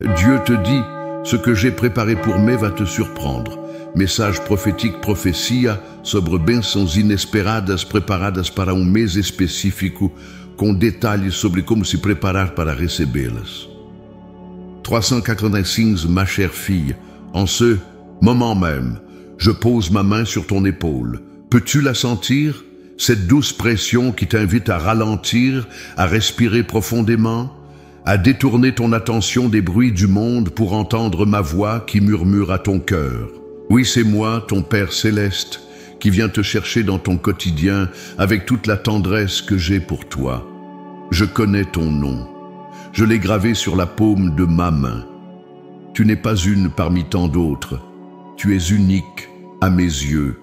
Dieu te dit, ce que j'ai préparé pour mai va te surprendre. Mensagem profético, profecia sobre bênçãos inesperadas preparadas para mês específico, com detalhes sobre como se preparar para recebê-las. 385, ma chère fille, en ce moment même, je pose ma main sur ton épaule. Peux-tu la sentir? Cette douce pression qui t'invite à ralentir, à respirer profondément, à détourner ton attention des bruits du monde pour entendre ma voix qui murmure à ton cœur. Oui, c'est moi, ton Père céleste, qui vient te chercher dans ton quotidien avec toute la tendresse que j'ai pour toi. Je connais ton nom. Je l'ai gravé sur la paume de ma main. Tu n'es pas une parmi tant d'autres. Tu es unique à mes yeux,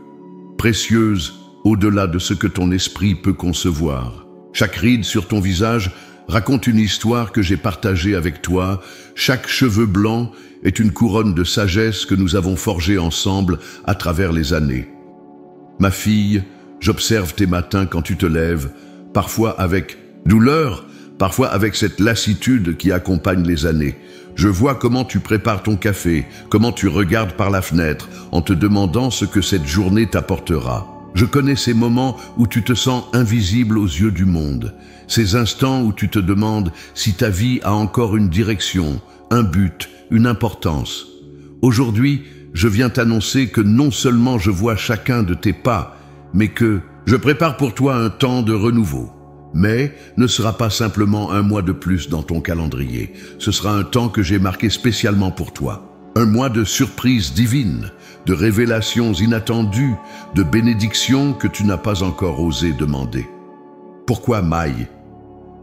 précieuse au-delà de ce que ton esprit peut concevoir. Chaque ride sur ton visage raconte une histoire que j'ai partagée avec toi. Chaque cheveu blanc est une couronne de sagesse que nous avons forgée ensemble à travers les années. Ma fille, j'observe tes matins quand tu te lèves, parfois avec douleur, parfois avec cette lassitude qui accompagne les années. Je vois comment tu prépares ton café, comment tu regardes par la fenêtre en te demandant ce que cette journée t'apportera. Je connais ces moments où tu te sens invisible aux yeux du monde, ces instants où tu te demandes si ta vie a encore une direction, un but, une importance. Aujourd'hui, je viens t'annoncer que non seulement je vois chacun de tes pas, mais que je prépare pour toi un temps de renouveau. Mais ne sera pas simplement un mois de plus dans ton calendrier. Ce sera un temps que j'ai marqué spécialement pour toi. Un mois de surprises divines, de révélations inattendues, de bénédictions que tu n'as pas encore osé demander. Pourquoi maï?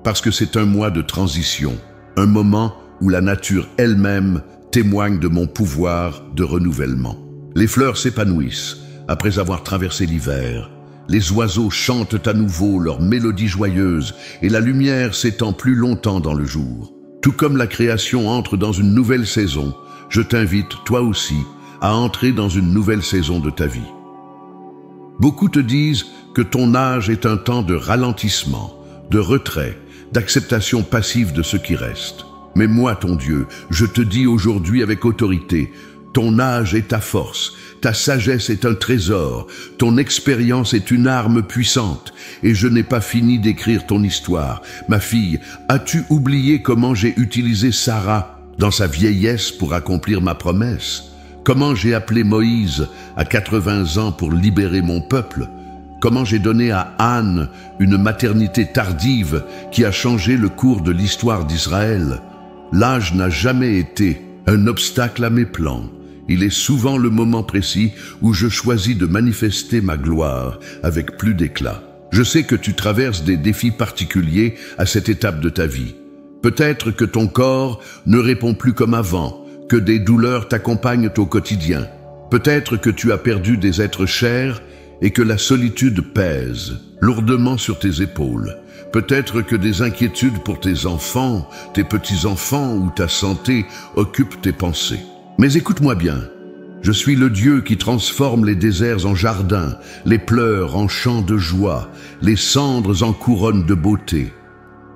Parce que c'est un mois de transition, un moment où la nature elle-même témoigne de mon pouvoir de renouvellement. Les fleurs s'épanouissent après avoir traversé l'hiver. Les oiseaux chantent à nouveau leur mélodie joyeuse et la lumière s'étend plus longtemps dans le jour. Tout comme la création entre dans une nouvelle saison, je t'invite, toi aussi, à entrer dans une nouvelle saison de ta vie. Beaucoup te disent que ton âge est un temps de ralentissement, de retrait, d'acceptation passive de ce qui reste. Mais moi, ton Dieu, je te dis aujourd'hui avec autorité, ton âge est ta force, ta sagesse est un trésor, ton expérience est une arme puissante, et je n'ai pas fini d'écrire ton histoire. Ma fille, as-tu oublié comment j'ai utilisé Sarah dans sa vieillesse pour accomplir ma promesse? Comment j'ai appelé Moïse à 80 ans pour libérer mon peuple? Comment j'ai donné à Anne une maternité tardive qui a changé le cours de l'histoire d'Israël? L'âge n'a jamais été un obstacle à mes plans. Il est souvent le moment précis où je choisis de manifester ma gloire avec plus d'éclat. Je sais que tu traverses des défis particuliers à cette étape de ta vie. Peut-être que ton corps ne répond plus comme avant, que des douleurs t'accompagnent au quotidien. Peut-être que tu as perdu des êtres chers et que la solitude pèse lourdement sur tes épaules. Peut-être que des inquiétudes pour tes enfants, tes petits-enfants ou ta santé occupent tes pensées. Mais écoute-moi bien, je suis le Dieu qui transforme les déserts en jardins, les pleurs en chants de joie, les cendres en couronnes de beauté.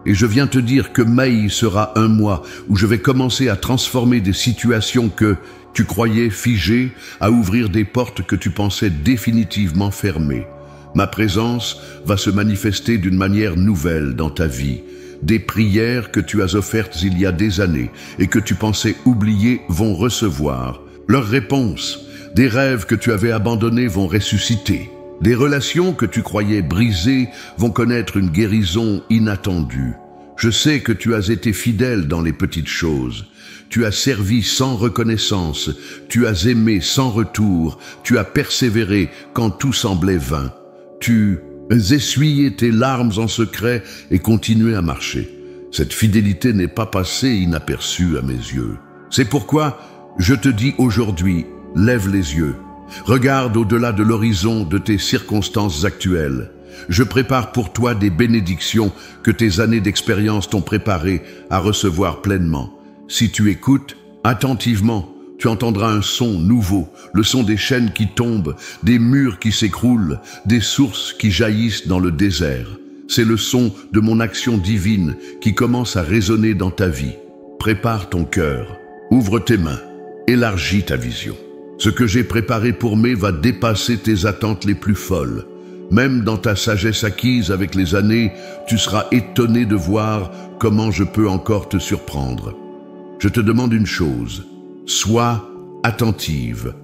Et je viens te dire que mai sera un mois où je vais commencer à transformer des situations que tu croyais figées, à ouvrir des portes que tu pensais définitivement fermées. Ma présence va se manifester d'une manière nouvelle dans ta vie. Des prières que tu as offertes il y a des années et que tu pensais oublier vont recevoir leur réponse. Des rêves que tu avais abandonnés vont ressusciter. Des relations que tu croyais brisées vont connaître une guérison inattendue. Je sais que tu as été fidèle dans les petites choses. Tu as servi sans reconnaissance. Tu as aimé sans retour. Tu as persévéré quand tout semblait vain. Tu essuyé tes larmes en secret et continué à marcher. Cette fidélité n'est pas passée inaperçue à mes yeux. C'est pourquoi je te dis aujourd'hui, lève les yeux. Regarde au-delà de l'horizon de tes circonstances actuelles. Je prépare pour toi des bénédictions que tes années d'expérience t'ont préparé à recevoir pleinement. Si tu écoutes attentivement, tu entendras un son nouveau, le son des chaînes qui tombent, des murs qui s'écroulent, des sources qui jaillissent dans le désert. C'est le son de mon action divine qui commence à résonner dans ta vie. Prépare ton cœur. Ouvre tes mains, élargis ta vision. Ce que j'ai préparé pour mai va dépasser tes attentes les plus folles. Même dans ta sagesse acquise avec les années, tu seras étonné de voir comment je peux encore te surprendre. Je te demande une chose, sois attentive.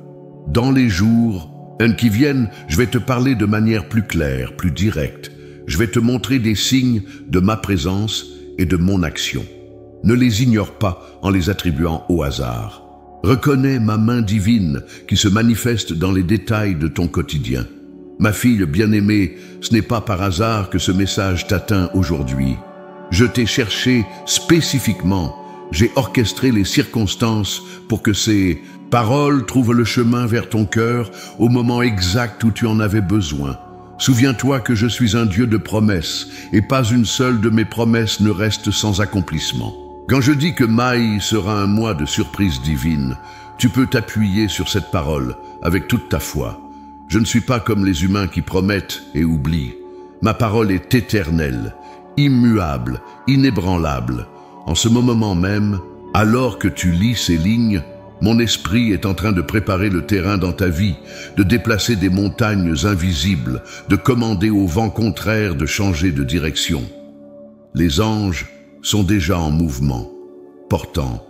Dans les jours qui viennent, je vais te parler de manière plus claire, plus directe. Je vais te montrer des signes de ma présence et de mon action. Ne les ignore pas en les attribuant au hasard. Reconnais ma main divine qui se manifeste dans les détails de ton quotidien. Ma fille bien-aimée, ce n'est pas par hasard que ce message t'atteint aujourd'hui. Je t'ai cherché spécifiquement. J'ai orchestré les circonstances pour que ces paroles trouvent le chemin vers ton cœur au moment exact où tu en avais besoin. Souviens-toi que je suis un Dieu de promesses et pas une seule de mes promesses ne reste sans accomplissement. Quand je dis que mai sera un mois de surprises divines, tu peux t'appuyer sur cette parole avec toute ta foi. Je ne suis pas comme les humains qui promettent et oublient. Ma parole est éternelle, immuable, inébranlable. En ce moment même, alors que tu lis ces lignes, mon esprit est en train de préparer le terrain dans ta vie, de déplacer des montagnes invisibles, de commander au vent contraire de changer de direction. Les anges sont déjà en mouvement, portant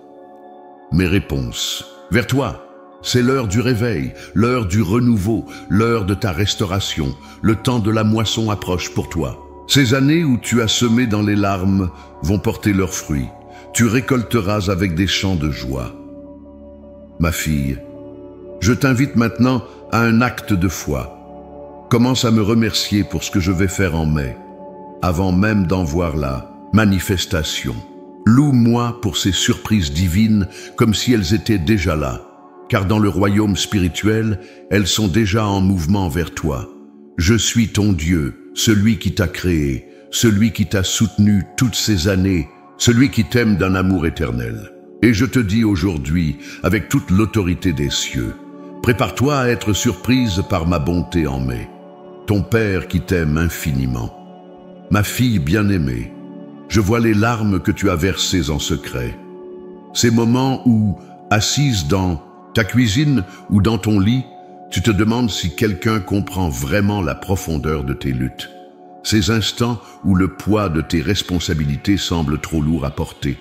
mes réponses vers toi. C'est l'heure du réveil, l'heure du renouveau, l'heure de ta restauration. Le temps de la moisson approche pour toi. Ces années où tu as semé dans les larmes vont porter leurs fruits. Tu récolteras avec des chants de joie. Ma fille, je t'invite maintenant à un acte de foi. Commence à me remercier pour ce que je vais faire en mai, avant même d'en voir la manifestation. Loue-moi pour ces surprises divines comme si elles étaient déjà là. Car dans le royaume spirituel, elles sont déjà en mouvement vers toi. Je suis ton Dieu, celui qui t'a créé, celui qui t'a soutenu toutes ces années, celui qui t'aime d'un amour éternel. Et je te dis aujourd'hui, avec toute l'autorité des cieux, prépare-toi à être surprise par ma bonté en mai. Ton Père qui t'aime infiniment. Ma fille bien-aimée, je vois les larmes que tu as versées en secret. Ces moments où, assise dans ta cuisine ou dans ton lit, tu te demandes si quelqu'un comprend vraiment la profondeur de tes luttes. Ces instants où le poids de tes responsabilités semble trop lourd à porter,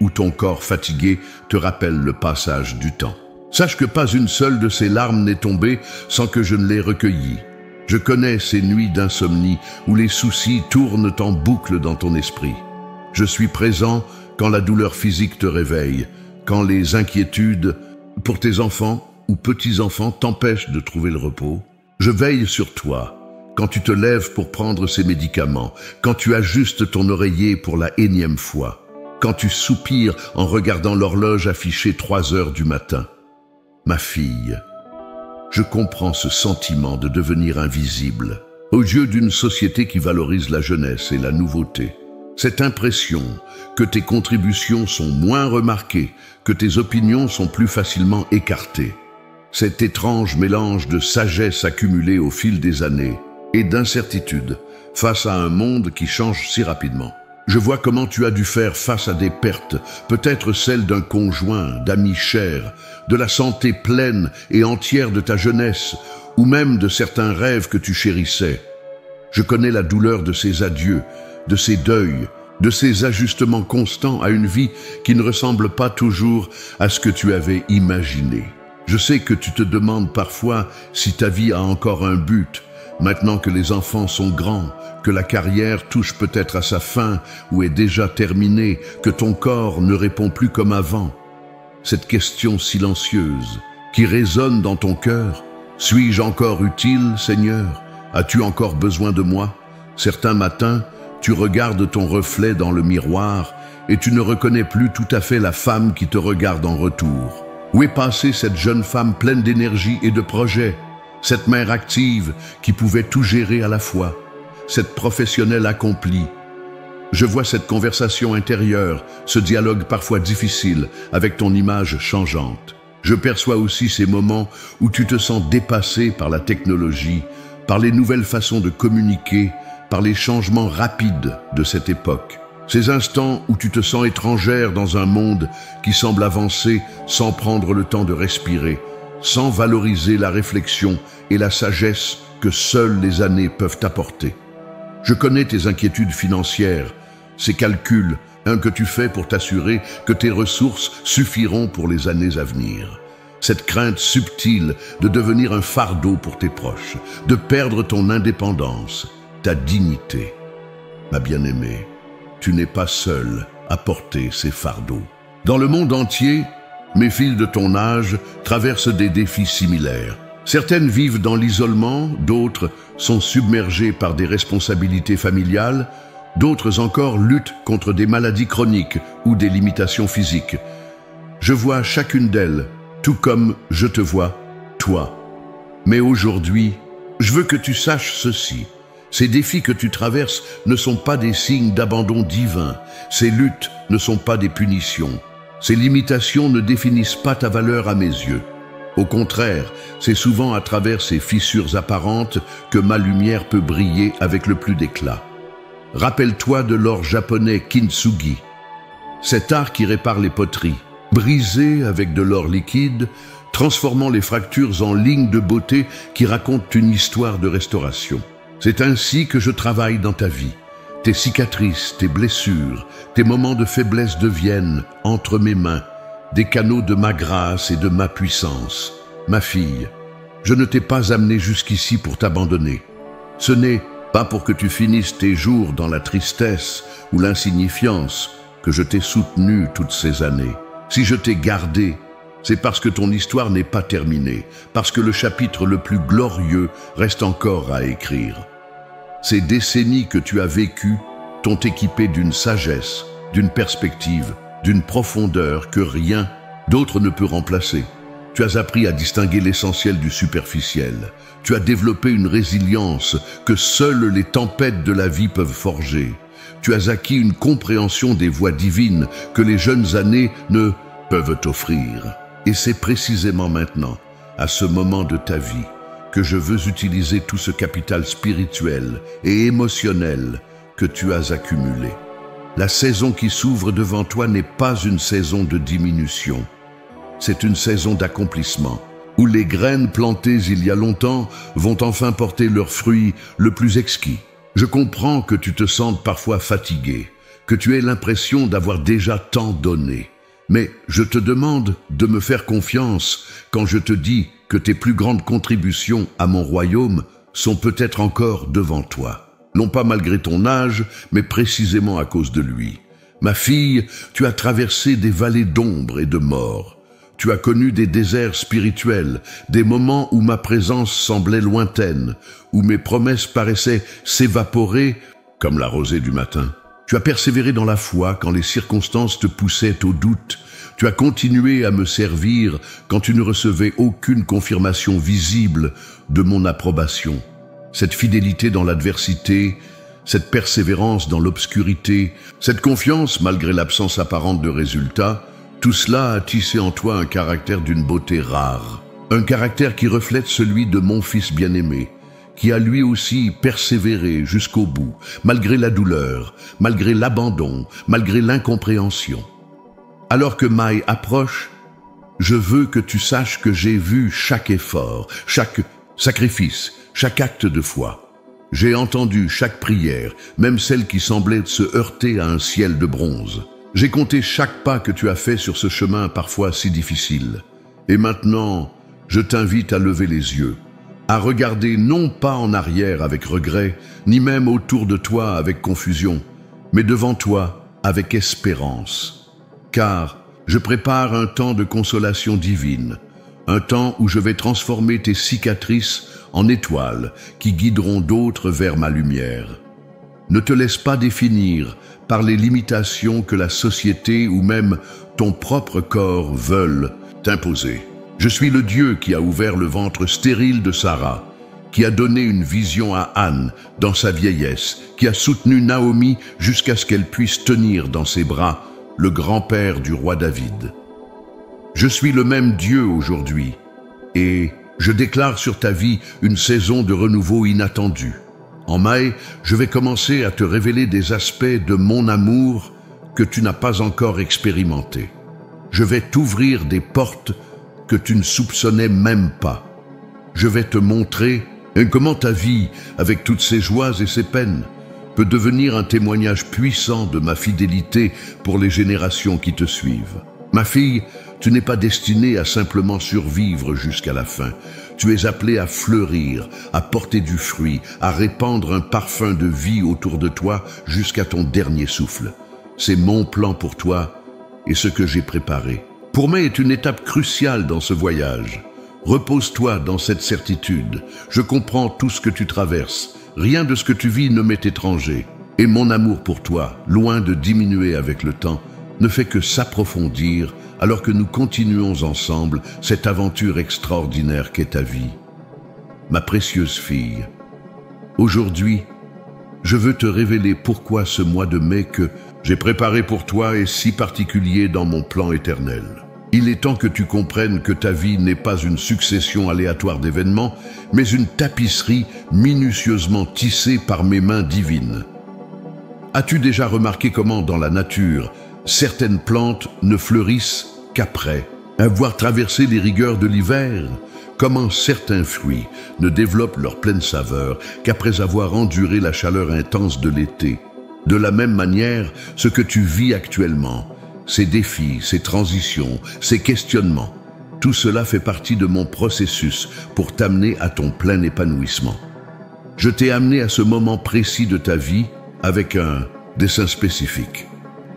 où ton corps fatigué te rappelle le passage du temps. Sache que pas une seule de ces larmes n'est tombée sans que je ne l'ai recueillie. Je connais ces nuits d'insomnie où les soucis tournent en boucle dans ton esprit. Je suis présent quand la douleur physique te réveille, quand les inquiétudes pour tes enfants ou petits-enfants t'empêchent de trouver le repos. Je veille sur toi quand tu te lèves pour prendre ces médicaments, quand tu ajustes ton oreiller pour la énième fois, quand tu soupires en regardant l'horloge afficher 3 heures du matin. Ma fille, je comprends ce sentiment de devenir invisible aux yeux d'une société qui valorise la jeunesse et la nouveauté. Cette impression que tes contributions sont moins remarquées, que tes opinions sont plus facilement écartées. Cet étrange mélange de sagesse accumulée au fil des années et d'incertitude face à un monde qui change si rapidement. Je vois comment tu as dû faire face à des pertes, peut-être celles d'un conjoint, d'amis chers, de la santé pleine et entière de ta jeunesse, ou même de certains rêves que tu chérissais. Je connais la douleur de ces adieux, de ces deuils, de ces ajustements constants à une vie qui ne ressemble pas toujours à ce que tu avais imaginé. Je sais que tu te demandes parfois si ta vie a encore un but, maintenant que les enfants sont grands, que la carrière touche peut-être à sa fin ou est déjà terminée, que ton corps ne répond plus comme avant. Cette question silencieuse qui résonne dans ton cœur, suis-je encore utile, Seigneur? As-tu encore besoin de moi? Certains matins, tu regardes ton reflet dans le miroir et tu ne reconnais plus tout à fait la femme qui te regarde en retour. Où est passée cette jeune femme pleine d'énergie et de projets? Cette mère active qui pouvait tout gérer à la fois? Cette professionnelle accomplie? Je vois cette conversation intérieure, ce dialogue parfois difficile avec ton image changeante. Je perçois aussi ces moments où tu te sens dépassé par la technologie, par les nouvelles façons de communiquer, par les changements rapides de cette époque. Ces instants où tu te sens étrangère dans un monde qui semble avancer sans prendre le temps de respirer, sans valoriser la réflexion et la sagesse que seules les années peuvent apporter. Je connais tes inquiétudes financières, ces calculs que tu fais pour t'assurer que tes ressources suffiront pour les années à venir. Cette crainte subtile de devenir un fardeau pour tes proches, de perdre ton indépendance, ta dignité. Ma bien-aimée, tu n'es pas seule à porter ces fardeaux. Dans le monde entier, mes filles de ton âge traversent des défis similaires. Certaines vivent dans l'isolement, d'autres sont submergées par des responsabilités familiales, d'autres encore luttent contre des maladies chroniques ou des limitations physiques. Je vois chacune d'elles, tout comme je te vois, toi. Mais aujourd'hui, je veux que tu saches ceci. Ces défis que tu traverses ne sont pas des signes d'abandon divin. Ces luttes ne sont pas des punitions. Ces limitations ne définissent pas ta valeur à mes yeux. Au contraire, c'est souvent à travers ces fissures apparentes que ma lumière peut briller avec le plus d'éclat. Rappelle-toi de l'or japonais kintsugi, cet art qui répare les poteries, brisé avec de l'or liquide, transformant les fractures en lignes de beauté qui racontent une histoire de restauration. C'est ainsi que je travaille dans ta vie. Tes cicatrices, tes blessures, tes moments de faiblesse deviennent, entre mes mains, des canaux de ma grâce et de ma puissance. Ma fille, je ne t'ai pas amenée jusqu'ici pour t'abandonner. Ce n'est pas pour que tu finisses tes jours dans la tristesse ou l'insignifiance que je t'ai soutenu toutes ces années. Si je t'ai gardé, c'est parce que ton histoire n'est pas terminée, parce que le chapitre le plus glorieux reste encore à écrire. Ces décennies que tu as vécues t'ont équipé d'une sagesse, d'une perspective, d'une profondeur que rien d'autre ne peut remplacer. Tu as appris à distinguer l'essentiel du superficiel. Tu as développé une résilience que seules les tempêtes de la vie peuvent forger. Tu as acquis une compréhension des voies divines que les jeunes années ne peuvent t'offrir. Et c'est précisément maintenant, à ce moment de ta vie, que je veux utiliser tout ce capital spirituel et émotionnel que tu as accumulé. La saison qui s'ouvre devant toi n'est pas une saison de diminution. C'est une saison d'accomplissement, où les graines plantées il y a longtemps vont enfin porter leurs fruits le plus exquis. Je comprends que tu te sentes parfois fatigué, que tu aies l'impression d'avoir déjà tant donné. Mais je te demande de me faire confiance quand je te dis que tes plus grandes contributions à mon royaume sont peut-être encore devant toi. Non pas malgré ton âge, mais précisément à cause de lui. Ma fille, tu as traversé des vallées d'ombre et de mort. Tu as connu des déserts spirituels, des moments où ma présence semblait lointaine, où mes promesses paraissaient s'évaporer comme la rosée du matin. Tu as persévéré dans la foi quand les circonstances te poussaient au doute. Tu as continué à me servir quand tu ne recevais aucune confirmation visible de mon approbation. Cette fidélité dans l'adversité, cette persévérance dans l'obscurité, cette confiance malgré l'absence apparente de résultats, tout cela a tissé en toi un caractère d'une beauté rare. Un caractère qui reflète celui de mon fils bien-aimé, qui a lui aussi persévéré jusqu'au bout, malgré la douleur, malgré l'abandon, malgré l'incompréhension. Alors que Mai approche, je veux que tu saches que j'ai vu chaque effort, chaque sacrifice, chaque acte de foi. J'ai entendu chaque prière, même celle qui semblait se heurter à un ciel de bronze. J'ai compté chaque pas que tu as fait sur ce chemin parfois si difficile. Et maintenant, je t'invite à lever les yeux, à regarder non pas en arrière avec regret, ni même autour de toi avec confusion, mais devant toi avec espérance. Car je prépare un temps de consolation divine, un temps où je vais transformer tes cicatrices en étoiles qui guideront d'autres vers ma lumière. Ne te laisse pas définir par les limitations que la société ou même ton propre corps veulent t'imposer. Je suis le Dieu qui a ouvert le ventre stérile de Sarah, qui a donné une vision à Anne dans sa vieillesse, qui a soutenu Naomi jusqu'à ce qu'elle puisse tenir dans ses bras le grand-père du roi David. Je suis le même Dieu aujourd'hui, et je déclare sur ta vie une saison de renouveau inattendu. En mai, je vais commencer à te révéler des aspects de mon amour que tu n'as pas encore expérimentés. Je vais t'ouvrir des portes que tu ne soupçonnais même pas. Je vais te montrer comment ta vie, avec toutes ses joies et ses peines, peut devenir un témoignage puissant de ma fidélité pour les générations qui te suivent. Ma fille, tu n'es pas destinée à simplement survivre jusqu'à la fin. Tu es appelée à fleurir, à porter du fruit, à répandre un parfum de vie autour de toi jusqu'à ton dernier souffle. C'est mon plan pour toi et ce que j'ai préparé. Pour moi, est une étape cruciale dans ce voyage. Repose-toi dans cette certitude. Je comprends tout ce que tu traverses. Rien de ce que tu vis ne m'est étranger. Et mon amour pour toi, loin de diminuer avec le temps, ne fait que s'approfondir alors que nous continuons ensemble cette aventure extraordinaire qu'est ta vie. Ma précieuse fille, aujourd'hui, je veux te révéler pourquoi ce mois de mai que j'ai préparé pour toi est si particulier dans mon plan éternel. Il est temps que tu comprennes que ta vie n'est pas une succession aléatoire d'événements, mais une tapisserie minutieusement tissée par mes mains divines. As-tu déjà remarqué comment, dans la nature, certaines plantes ne fleurissent qu'après avoir traversé les rigueurs de l'hiver? Comment certains fruits ne développent leur pleine saveur qu'après avoir enduré la chaleur intense de l'été? De la même manière, ce que tu vis actuellement, ces défis, ces transitions, ces questionnements, tout cela fait partie de mon processus pour t'amener à ton plein épanouissement. Je t'ai amené à ce moment précis de ta vie avec un dessein spécifique.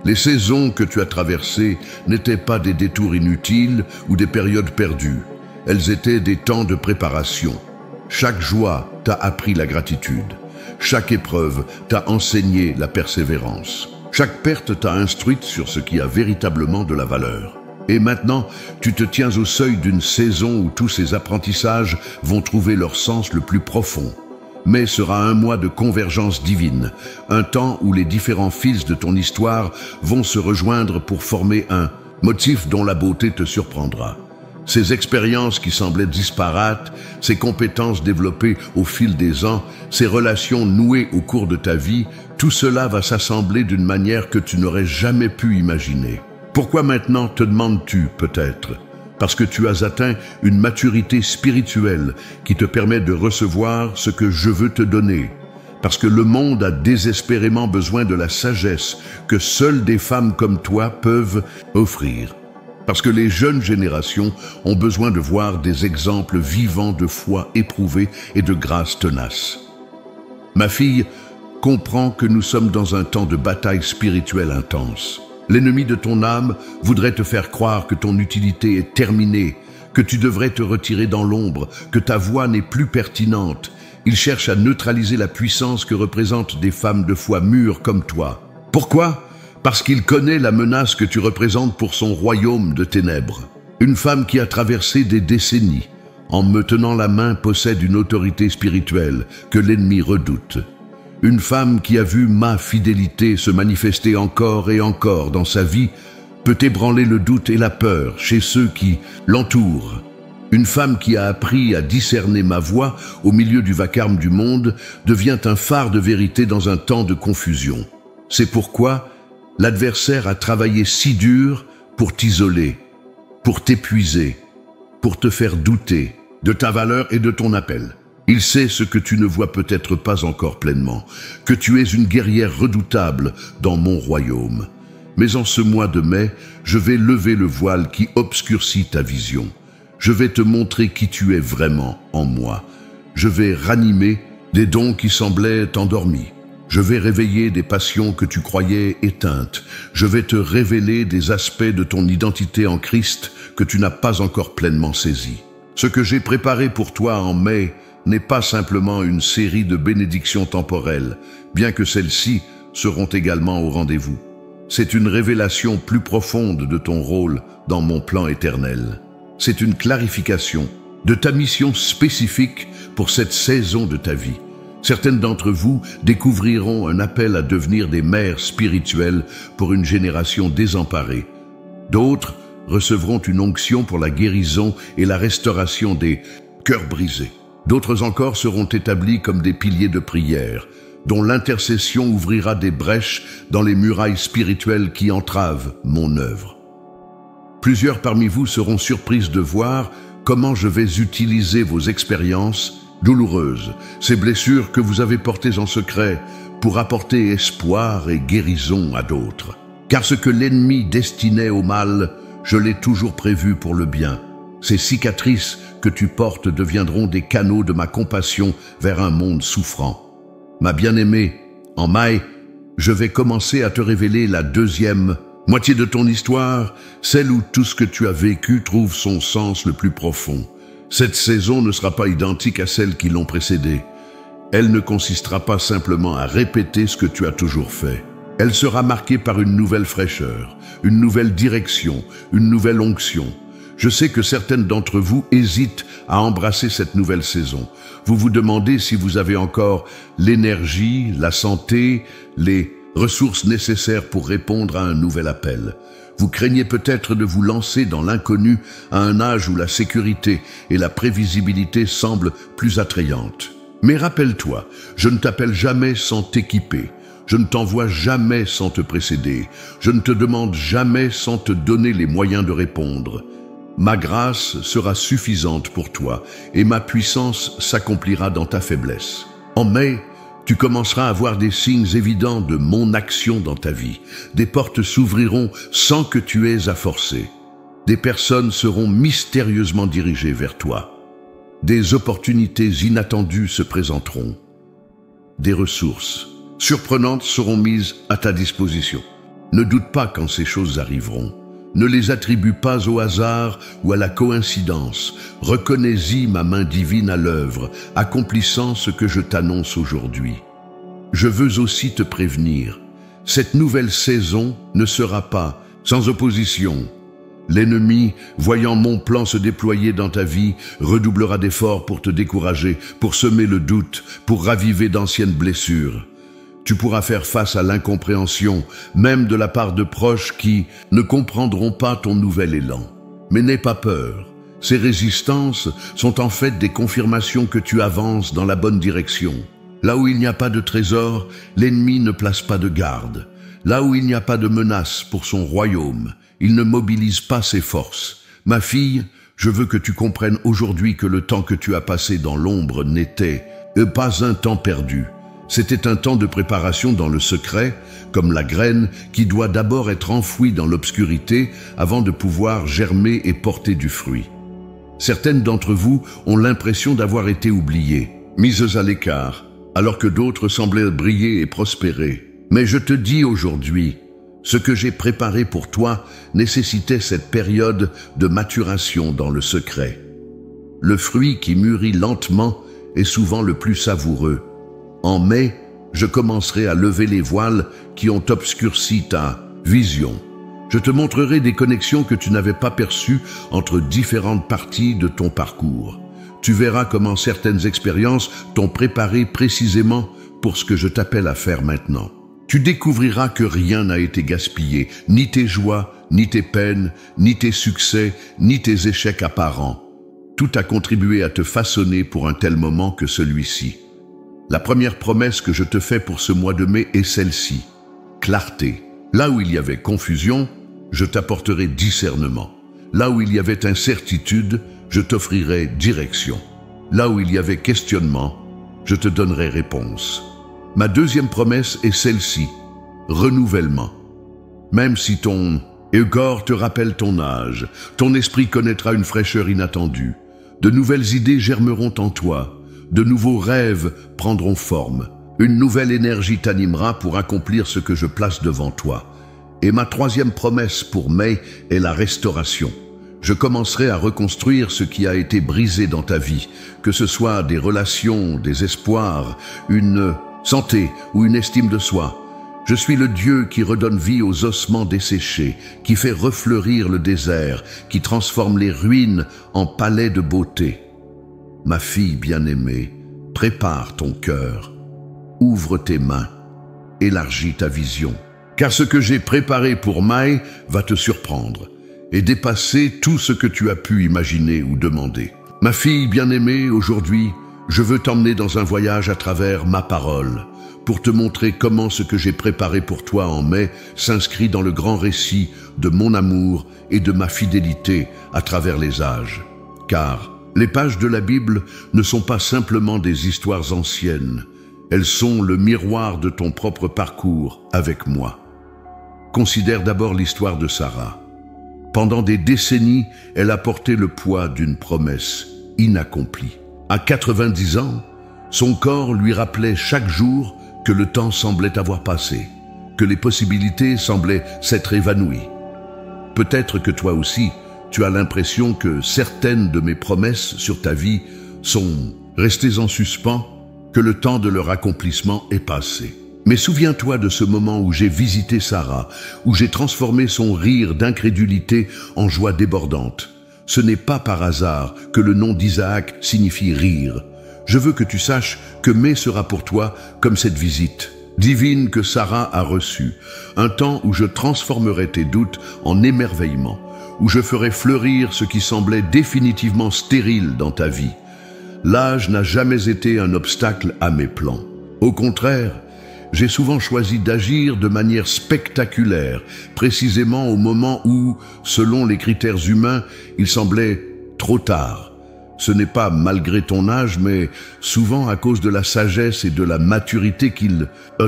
Les saisons que tu as traversées n'étaient pas des détours inutiles ou des périodes perdues. Elles étaient des temps de préparation. Chaque joie t'a appris la gratitude. Chaque épreuve t'a enseigné la persévérance. Chaque perte t'a instruite sur ce qui a véritablement de la valeur. Et maintenant, tu te tiens au seuil d'une saison où tous ces apprentissages vont trouver leur sens le plus profond. Mai sera un mois de convergence divine, un temps où les différents fils de ton histoire vont se rejoindre pour former un motif dont la beauté te surprendra. Ces expériences qui semblaient disparates, ces compétences développées au fil des ans, ces relations nouées au cours de ta vie, tout cela va s'assembler d'une manière que tu n'aurais jamais pu imaginer. Pourquoi maintenant te demandes-tu peut-être? Parce que tu as atteint une maturité spirituelle qui te permet de recevoir ce que je veux te donner. Parce que le monde a désespérément besoin de la sagesse que seules des femmes comme toi peuvent offrir. Parce que les jeunes générations ont besoin de voir des exemples vivants de foi éprouvée et de grâce tenace. Ma fille, comprends que nous sommes dans un temps de bataille spirituelle intense. L'ennemi de ton âme voudrait te faire croire que ton utilité est terminée, que tu devrais te retirer dans l'ombre, que ta voix n'est plus pertinente. Il cherche à neutraliser la puissance que représentent des femmes de foi mûres comme toi. Pourquoi ? Parce qu'il connaît la menace que tu représentes pour son royaume de ténèbres. Une femme qui a traversé des décennies, en me tenant la main, possède une autorité spirituelle que l'ennemi redoute. Une femme qui a vu ma fidélité se manifester encore et encore dans sa vie peut ébranler le doute et la peur chez ceux qui l'entourent. Une femme qui a appris à discerner ma voix au milieu du vacarme du monde devient un phare de vérité dans un temps de confusion. C'est pourquoi l'adversaire a travaillé si dur pour t'isoler, pour t'épuiser, pour te faire douter de ta valeur et de ton appel. Il sait ce que tu ne vois peut-être pas encore pleinement, que tu es une guerrière redoutable dans mon royaume. Mais en ce mois de mai, je vais lever le voile qui obscurcit ta vision. Je vais te montrer qui tu es vraiment en moi. Je vais ranimer des dons qui semblaient endormis. Je vais réveiller des passions que tu croyais éteintes. Je vais te révéler des aspects de ton identité en Christ que tu n'as pas encore pleinement saisis. Ce que j'ai préparé pour toi en mai n'est pas simplement une série de bénédictions temporelles, bien que celles-ci seront également au rendez-vous. C'est une révélation plus profonde de ton rôle dans mon plan éternel. C'est une clarification de ta mission spécifique pour cette saison de ta vie. Certaines d'entre vous découvriront un appel à devenir des mères spirituelles pour une génération désemparée. D'autres recevront une onction pour la guérison et la restauration des cœurs brisés. D'autres encore seront établis comme des piliers de prière, dont l'intercession ouvrira des brèches dans les murailles spirituelles qui entravent mon œuvre. Plusieurs parmi vous seront surprises de voir comment je vais utiliser vos expériences douloureuses, ces blessures que vous avez portées en secret, pour apporter espoir et guérison à d'autres. Car ce que l'ennemi destinait au mal, je l'ai toujours prévu pour le bien. Ces cicatrices que tu portes deviendront des canaux de ma compassion vers un monde souffrant. Ma bien-aimée, en mai, je vais commencer à te révéler la deuxième moitié de ton histoire, celle où tout ce que tu as vécu trouve son sens le plus profond. Cette saison ne sera pas identique à celles qui l'ont précédée. Elle ne consistera pas simplement à répéter ce que tu as toujours fait. Elle sera marquée par une nouvelle fraîcheur, une nouvelle direction, une nouvelle onction. Je sais que certaines d'entre vous hésitent à embrasser cette nouvelle saison. Vous vous demandez si vous avez encore l'énergie, la santé, les ressources nécessaires pour répondre à un nouvel appel. Vous craignez peut-être de vous lancer dans l'inconnu à un âge où la sécurité et la prévisibilité semblent plus attrayantes. Mais rappelle-toi, je ne t'appelle jamais sans t'équiper. Je ne t'envoie jamais sans te précéder. Je ne te demande jamais sans te donner les moyens de répondre. Ma grâce sera suffisante pour toi et ma puissance s'accomplira dans ta faiblesse. En mai, tu commenceras à voir des signes évidents de mon action dans ta vie. Des portes s'ouvriront sans que tu aies à forcer. Des personnes seront mystérieusement dirigées vers toi. Des opportunités inattendues se présenteront. Des ressources surprenantes seront mises à ta disposition. Ne doute pas quand ces choses arriveront. Ne les attribue pas au hasard ou à la coïncidence. Reconnais-y ma main divine à l'œuvre, accomplissant ce que je t'annonce aujourd'hui. Je veux aussi te prévenir. Cette nouvelle saison ne sera pas sans opposition. L'ennemi, voyant mon plan se déployer dans ta vie, redoublera d'efforts pour te décourager, pour semer le doute, pour raviver d'anciennes blessures. Tu pourras faire face à l'incompréhension, même de la part de proches qui ne comprendront pas ton nouvel élan. Mais n'aie pas peur. Ces résistances sont en fait des confirmations que tu avances dans la bonne direction. Là où il n'y a pas de trésor, l'ennemi ne place pas de garde. Là où il n'y a pas de menace pour son royaume, il ne mobilise pas ses forces. Ma fille, je veux que tu comprennes aujourd'hui que le temps que tu as passé dans l'ombre n'était pas un temps perdu. C'était un temps de préparation dans le secret, comme la graine qui doit d'abord être enfouie dans l'obscurité avant de pouvoir germer et porter du fruit. Certaines d'entre vous ont l'impression d'avoir été oubliées, mises à l'écart, alors que d'autres semblaient briller et prospérer. Mais je te dis aujourd'hui, ce que j'ai préparé pour toi nécessitait cette période de maturation dans le secret. Le fruit qui mûrit lentement est souvent le plus savoureux. En mai, je commencerai à lever les voiles qui ont obscurci ta vision. Je te montrerai des connexions que tu n'avais pas perçues entre différentes parties de ton parcours. Tu verras comment certaines expériences t'ont préparé précisément pour ce que je t'appelle à faire maintenant. Tu découvriras que rien n'a été gaspillé, ni tes joies, ni tes peines, ni tes succès, ni tes échecs apparents. Tout a contribué à te façonner pour un tel moment que celui-ci. La première promesse que je te fais pour ce mois de mai est celle-ci. Clarté. Là où il y avait confusion, je t'apporterai discernement. Là où il y avait incertitude, je t'offrirai direction. Là où il y avait questionnement, je te donnerai réponse. Ma deuxième promesse est celle-ci. Renouvellement. Même si ton corps te rappelle ton âge, ton esprit connaîtra une fraîcheur inattendue. De nouvelles idées germeront en toi. De nouveaux rêves prendront forme. Une nouvelle énergie t'animera pour accomplir ce que je place devant toi. Et ma troisième promesse pour mai est la restauration. Je commencerai à reconstruire ce qui a été brisé dans ta vie, que ce soit des relations, des espoirs, une santé ou une estime de soi. Je suis le Dieu qui redonne vie aux ossements desséchés, qui fait refleurir le désert, qui transforme les ruines en palais de beauté. Ma fille bien-aimée, prépare ton cœur, ouvre tes mains, élargis ta vision. Car ce que j'ai préparé pour mai va te surprendre et dépasser tout ce que tu as pu imaginer ou demander. Ma fille bien-aimée, aujourd'hui, Je veux t'emmener dans un voyage à travers ma parole, pour te montrer comment ce que j'ai préparé pour toi en mai s'inscrit dans le grand récit de mon amour et de ma fidélité à travers les âges. Car les pages de la Bible ne sont pas simplement des histoires anciennes, elles sont le miroir de ton propre parcours avec moi. Considère d'abord l'histoire de Sarah. Pendant des décennies, elle a porté le poids d'une promesse inaccomplie. À 90 ans, son corps lui rappelait chaque jour que le temps semblait avoir passé, que les possibilités semblaient s'être évanouies. Peut-être que toi aussi, tu as l'impression que certaines de mes promesses sur ta vie sont restées en suspens, que le temps de leur accomplissement est passé. Mais souviens-toi de ce moment où j'ai visité Sarah, où j'ai transformé son rire d'incrédulité en joie débordante. Ce n'est pas par hasard que le nom d'Isaac signifie rire. Je veux que tu saches que mai sera pour toi comme cette visite divine que Sarah a reçue, un temps où je transformerai tes doutes en émerveillement, où je ferai fleurir ce qui semblait définitivement stérile dans ta vie. L'âge n'a jamais été un obstacle à mes plans. Au contraire, j'ai souvent choisi d'agir de manière spectaculaire, précisément au moment où, selon les critères humains, il semblait trop tard. Ce n'est pas malgré ton âge, mais souvent à cause de la sagesse et de la maturité qu'il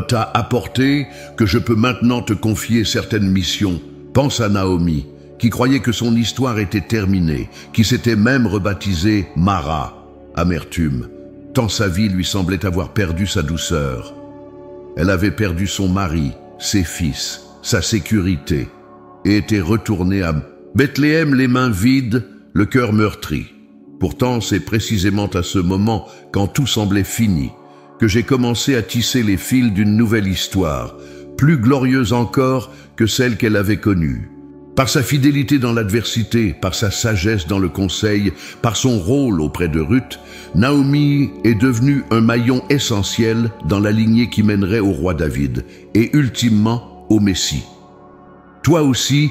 t'a apporté que je peux maintenant te confier certaines missions. Pense à Naomi, qui croyait que son histoire était terminée, qui s'était même rebaptisée Mara, amertume, tant sa vie lui semblait avoir perdu sa douceur. Elle avait perdu son mari, ses fils, sa sécurité, et était retournée à Bethléem les mains vides, le cœur meurtri. Pourtant, c'est précisément à ce moment, quand tout semblait fini, que j'ai commencé à tisser les fils d'une nouvelle histoire, plus glorieuse encore que celle qu'elle avait connue. Par sa fidélité dans l'adversité, par sa sagesse dans le conseil, par son rôle auprès de Ruth, Naomi est devenue un maillon essentiel dans la lignée qui mènerait au roi David et ultimement au Messie. Toi aussi,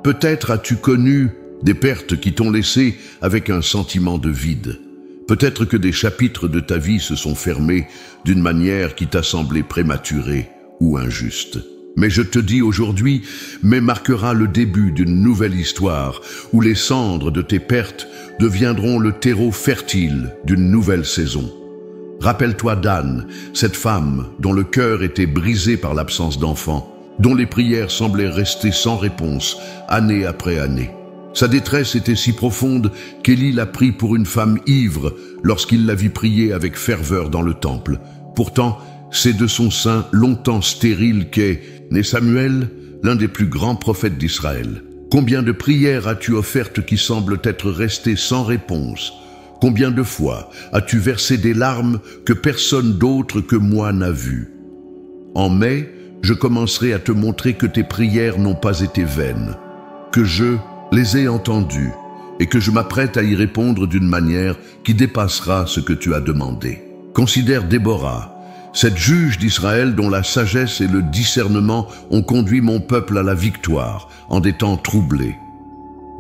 peut-être as-tu connu des pertes qui t'ont laissé avec un sentiment de vide. Peut-être que des chapitres de ta vie se sont fermés d'une manière qui t'a semblé prématurée ou injuste. Mais je te dis aujourd'hui, mai marquera le début d'une nouvelle histoire où les cendres de tes pertes deviendront le terreau fertile d'une nouvelle saison. Rappelle-toi d'Anne, cette femme dont le cœur était brisé par l'absence d'enfant, dont les prières semblaient rester sans réponse, année après année. Sa détresse était si profonde qu'Élie l'a pris pour une femme ivre lorsqu'il la vit prier avec ferveur dans le temple. Pourtant, c'est de son sein longtemps stérile qu'est né Samuel, l'un des plus grands prophètes d'Israël. Combien de prières as-tu offertes qui semblent être restées sans réponse? Combien de fois as-tu versé des larmes que personne d'autre que moi n'a vues? En mai, je commencerai à te montrer que tes prières n'ont pas été vaines, que je les ai entendues et que je m'apprête à y répondre d'une manière qui dépassera ce que tu as demandé. Considère Déborah, cette juge d'Israël dont la sagesse et le discernement ont conduit mon peuple à la victoire en des temps troublés.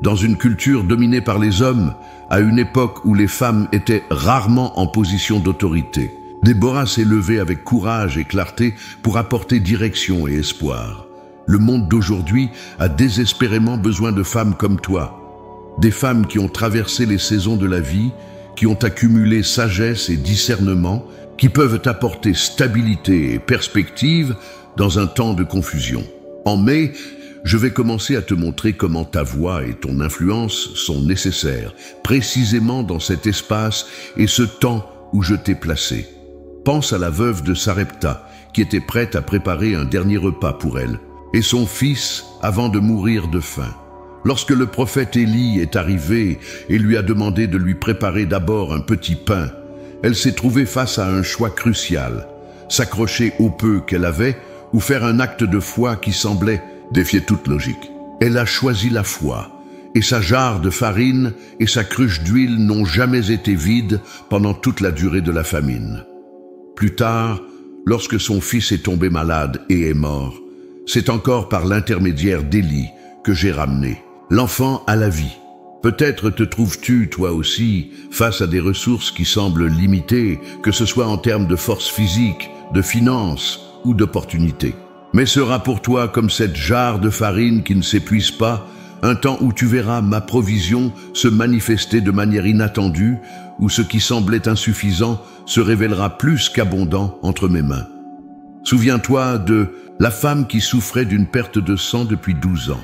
Dans une culture dominée par les hommes, à une époque où les femmes étaient rarement en position d'autorité, Déborah s'est levée avec courage et clarté pour apporter direction et espoir. Le monde d'aujourd'hui a désespérément besoin de femmes comme toi, des femmes qui ont traversé les saisons de la vie, qui ont accumulé sagesse et discernement, qui peuvent apporter stabilité et perspective dans un temps de confusion. En mai, je vais commencer à te montrer comment ta voix et ton influence sont nécessaires, précisément dans cet espace et ce temps où je t'ai placé. Pense à la veuve de Sarepta, qui était prête à préparer un dernier repas pour elle, et son fils avant de mourir de faim. Lorsque le prophète Élie est arrivé et lui a demandé de lui préparer d'abord un petit pain, elle s'est trouvée face à un choix crucial, s'accrocher au peu qu'elle avait ou faire un acte de foi qui semblait défier toute logique. Elle a choisi la foi, et sa jarre de farine et sa cruche d'huile n'ont jamais été vides pendant toute la durée de la famine. Plus tard, lorsque son fils est tombé malade et est mort, c'est encore par l'intermédiaire d'Élie que j'ai ramené l'enfant à la vie. Peut-être te trouves-tu, toi aussi, face à des ressources qui semblent limitées, que ce soit en termes de force physique, de finances ou d'opportunités. Mais sera pour toi comme cette jarre de farine qui ne s'épuise pas, un temps où tu verras ma provision se manifester de manière inattendue, où ce qui semblait insuffisant se révélera plus qu'abondant entre mes mains. Souviens-toi de la femme qui souffrait d'une perte de sang depuis 12 ans.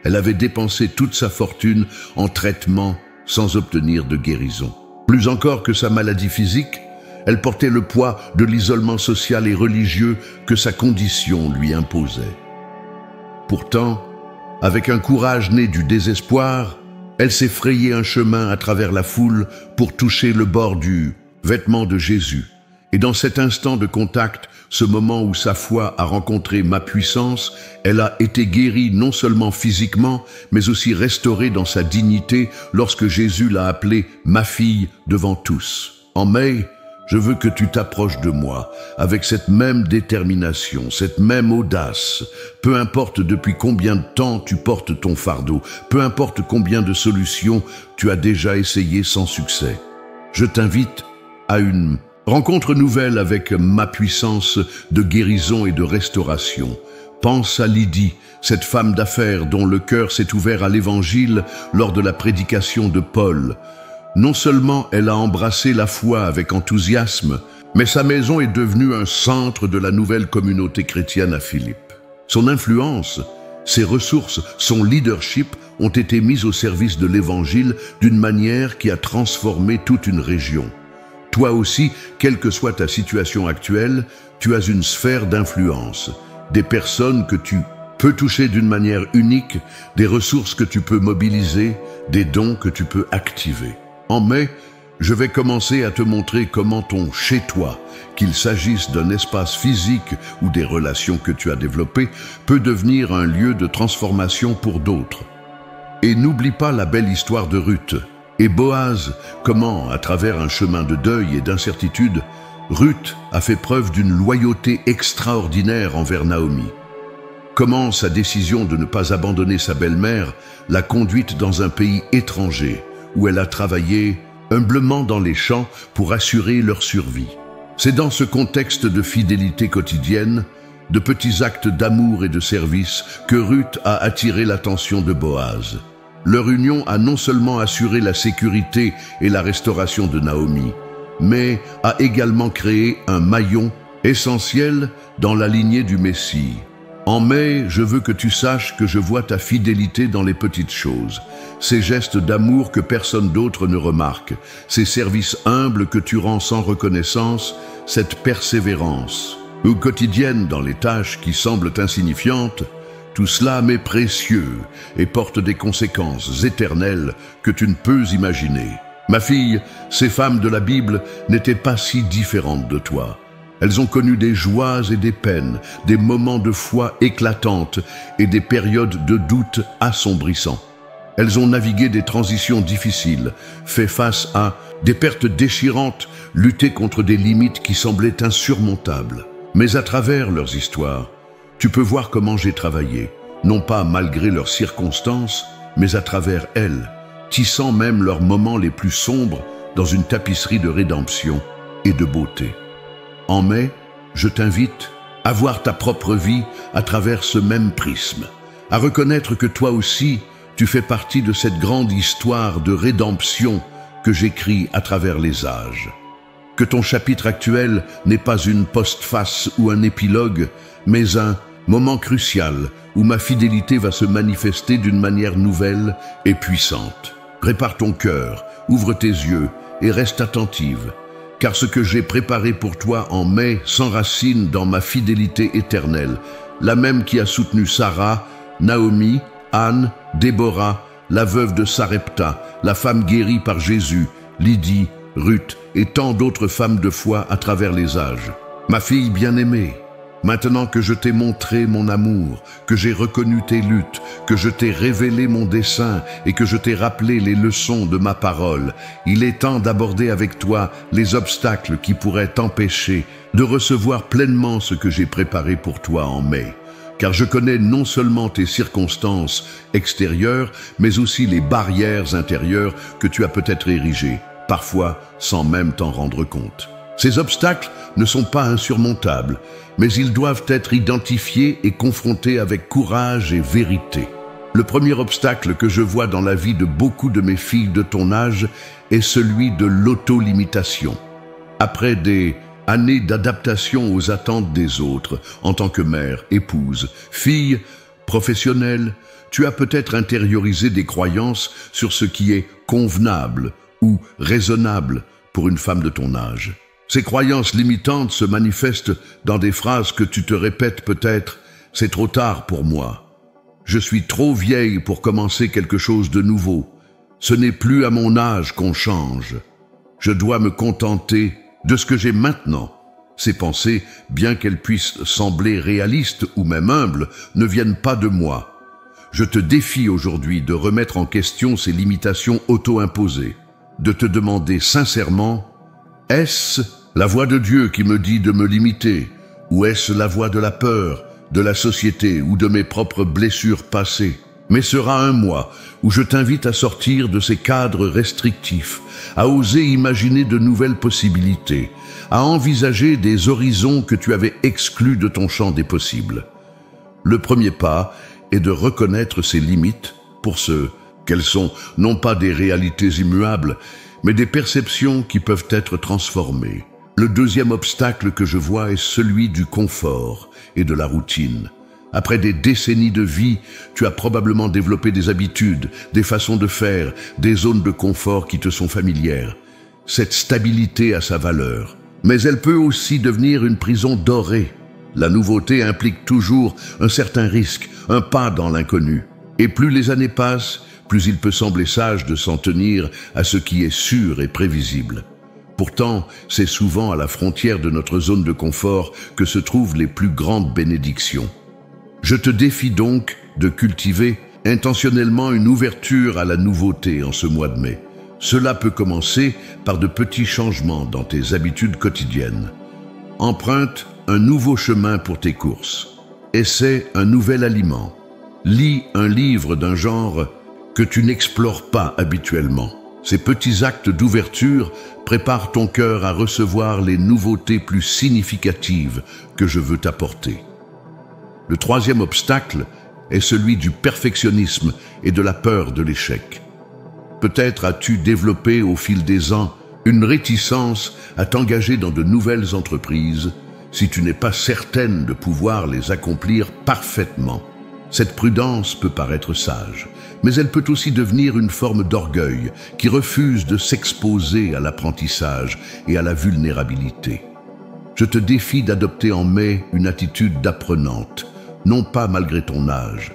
Elle avait dépensé toute sa fortune en traitements sans obtenir de guérison. Plus encore que sa maladie physique, elle portait le poids de l'isolement social et religieux que sa condition lui imposait. Pourtant, avec un courage né du désespoir, elle s'est frayé un chemin à travers la foule pour toucher le bord du vêtement de Jésus. Et dans cet instant de contact, ce moment où sa foi a rencontré ma puissance, elle a été guérie non seulement physiquement, mais aussi restaurée dans sa dignité lorsque Jésus l'a appelée « ma fille » devant tous. En mai, je veux que tu t'approches de moi avec cette même détermination, cette même audace. Peu importe depuis combien de temps tu portes ton fardeau, peu importe combien de solutions tu as déjà essayé sans succès. Je t'invite à une rencontre nouvelle avec ma puissance de guérison et de restauration. Pense à Lydie, cette femme d'affaires dont le cœur s'est ouvert à l'Évangile lors de la prédication de Paul. Non seulement elle a embrassé la foi avec enthousiasme, mais sa maison est devenue un centre de la nouvelle communauté chrétienne à Philippe. Son influence, ses ressources, son leadership ont été mis au service de l'Évangile d'une manière qui a transformé toute une région. Toi aussi, quelle que soit ta situation actuelle, tu as une sphère d'influence, des personnes que tu peux toucher d'une manière unique, des ressources que tu peux mobiliser, des dons que tu peux activer. En mai, je vais commencer à te montrer comment ton chez-toi, qu'il s'agisse d'un espace physique ou des relations que tu as développées, peut devenir un lieu de transformation pour d'autres. Et n'oublie pas la belle histoire de Ruth et Boaz, comment, à travers un chemin de deuil et d'incertitude, Ruth a fait preuve d'une loyauté extraordinaire envers Naomi. Comment sa décision de ne pas abandonner sa belle-mère l'a conduite dans un pays étranger, où elle a travaillé humblement dans les champs pour assurer leur survie. C'est dans ce contexte de fidélité quotidienne, de petits actes d'amour et de service, que Ruth a attiré l'attention de Boaz. Leur union a non seulement assuré la sécurité et la restauration de Naomi, mais a également créé un maillon essentiel dans la lignée du Messie. En mai, je veux que tu saches que je vois ta fidélité dans les petites choses, ces gestes d'amour que personne d'autre ne remarque, ces services humbles que tu rends sans reconnaissance, cette persévérance, ou quotidienne dans les tâches qui semblent insignifiantes. Tout cela m'est précieux et porte des conséquences éternelles que tu ne peux imaginer. Ma fille, ces femmes de la Bible n'étaient pas si différentes de toi. Elles ont connu des joies et des peines, des moments de foi éclatantes et des périodes de doute assombrissants. Elles ont navigué des transitions difficiles, fait face à des pertes déchirantes, lutté contre des limites qui semblaient insurmontables. Mais à travers leurs histoires, tu peux voir comment j'ai travaillé, non pas malgré leurs circonstances, mais à travers elles, tissant même leurs moments les plus sombres dans une tapisserie de rédemption et de beauté. En mai, je t'invite à voir ta propre vie à travers ce même prisme, à reconnaître que toi aussi, tu fais partie de cette grande histoire de rédemption que j'écris à travers les âges. Que ton chapitre actuel n'est pas une postface ou un épilogue, mais un moment crucial où ma fidélité va se manifester d'une manière nouvelle et puissante. Prépare ton cœur, ouvre tes yeux et reste attentive, car ce que j'ai préparé pour toi en mai s'enracine dans ma fidélité éternelle, la même qui a soutenu Sarah, Naomi, Anne, Déborah, la veuve de Sarepta, la femme guérie par Jésus, Lydie, Ruth et tant d'autres femmes de foi à travers les âges. Ma fille bien-aimée, maintenant que je t'ai montré mon amour, que j'ai reconnu tes luttes, que je t'ai révélé mon dessein et que je t'ai rappelé les leçons de ma parole, il est temps d'aborder avec toi les obstacles qui pourraient t'empêcher de recevoir pleinement ce que j'ai préparé pour toi en mai. car je connais non seulement tes circonstances extérieures, mais aussi les barrières intérieures que tu as peut-être érigées, parfois sans même t'en rendre compte. Ces obstacles ne sont pas insurmontables, mais ils doivent être identifiés et confrontés avec courage et vérité. Le premier obstacle que je vois dans la vie de beaucoup de mes filles de ton âge est celui de l'auto-limitation. Après des années d'adaptation aux attentes des autres, en tant que mère, épouse, fille, professionnelle, tu as peut-être intériorisé des croyances sur ce qui est convenable ou raisonnable pour une femme de ton âge. Ces croyances limitantes se manifestent dans des phrases que tu te répètes peut-être « c'est trop tard pour moi »,« je suis trop vieille pour commencer quelque chose de nouveau »,« ce n'est plus à mon âge qu'on change »,« je dois me contenter de ce que j'ai maintenant ». Ces pensées, bien qu'elles puissent sembler réalistes ou même humbles, ne viennent pas de moi. Je te défie aujourd'hui de remettre en question ces limitations auto-imposées, de te demander sincèrement « est-ce la voix de Dieu qui me dit de me limiter, ou est-ce la voix de la peur, de la société ou de mes propres blessures passées ?» Mais sera un mois où je t'invite à sortir de ces cadres restrictifs, à oser imaginer de nouvelles possibilités, à envisager des horizons que tu avais exclus de ton champ des possibles. Le premier pas est de reconnaître ces limites pour ce qu'elles sont, non pas des réalités immuables, mais des perceptions qui peuvent être transformées. Le deuxième obstacle que je vois est celui du confort et de la routine. Après des décennies de vie, tu as probablement développé des habitudes, des façons de faire, des zones de confort qui te sont familières. Cette stabilité a sa valeur, mais elle peut aussi devenir une prison dorée. La nouveauté implique toujours un certain risque, un pas dans l'inconnu. Et plus les années passent, plus il peut sembler sage de s'en tenir à ce qui est sûr et prévisible. Pourtant, c'est souvent à la frontière de notre zone de confort que se trouvent les plus grandes bénédictions. Je te défie donc de cultiver intentionnellement une ouverture à la nouveauté en ce mois de mai. Cela peut commencer par de petits changements dans tes habitudes quotidiennes. Emprunte un nouveau chemin pour tes courses. Essaie un nouvel aliment. Lis un livre d'un genre que tu n'explores pas habituellement. Ces petits actes d'ouverture préparent ton cœur à recevoir les nouveautés plus significatives que je veux t'apporter. Le troisième obstacle est celui du perfectionnisme et de la peur de l'échec. Peut-être as-tu développé au fil des ans une réticence à t'engager dans de nouvelles entreprises si tu n'es pas certaine de pouvoir les accomplir parfaitement. Cette prudence peut paraître sage, mais elle peut aussi devenir une forme d'orgueil qui refuse de s'exposer à l'apprentissage et à la vulnérabilité. Je te défie d'adopter en mai une attitude d'apprenante, non pas malgré ton âge,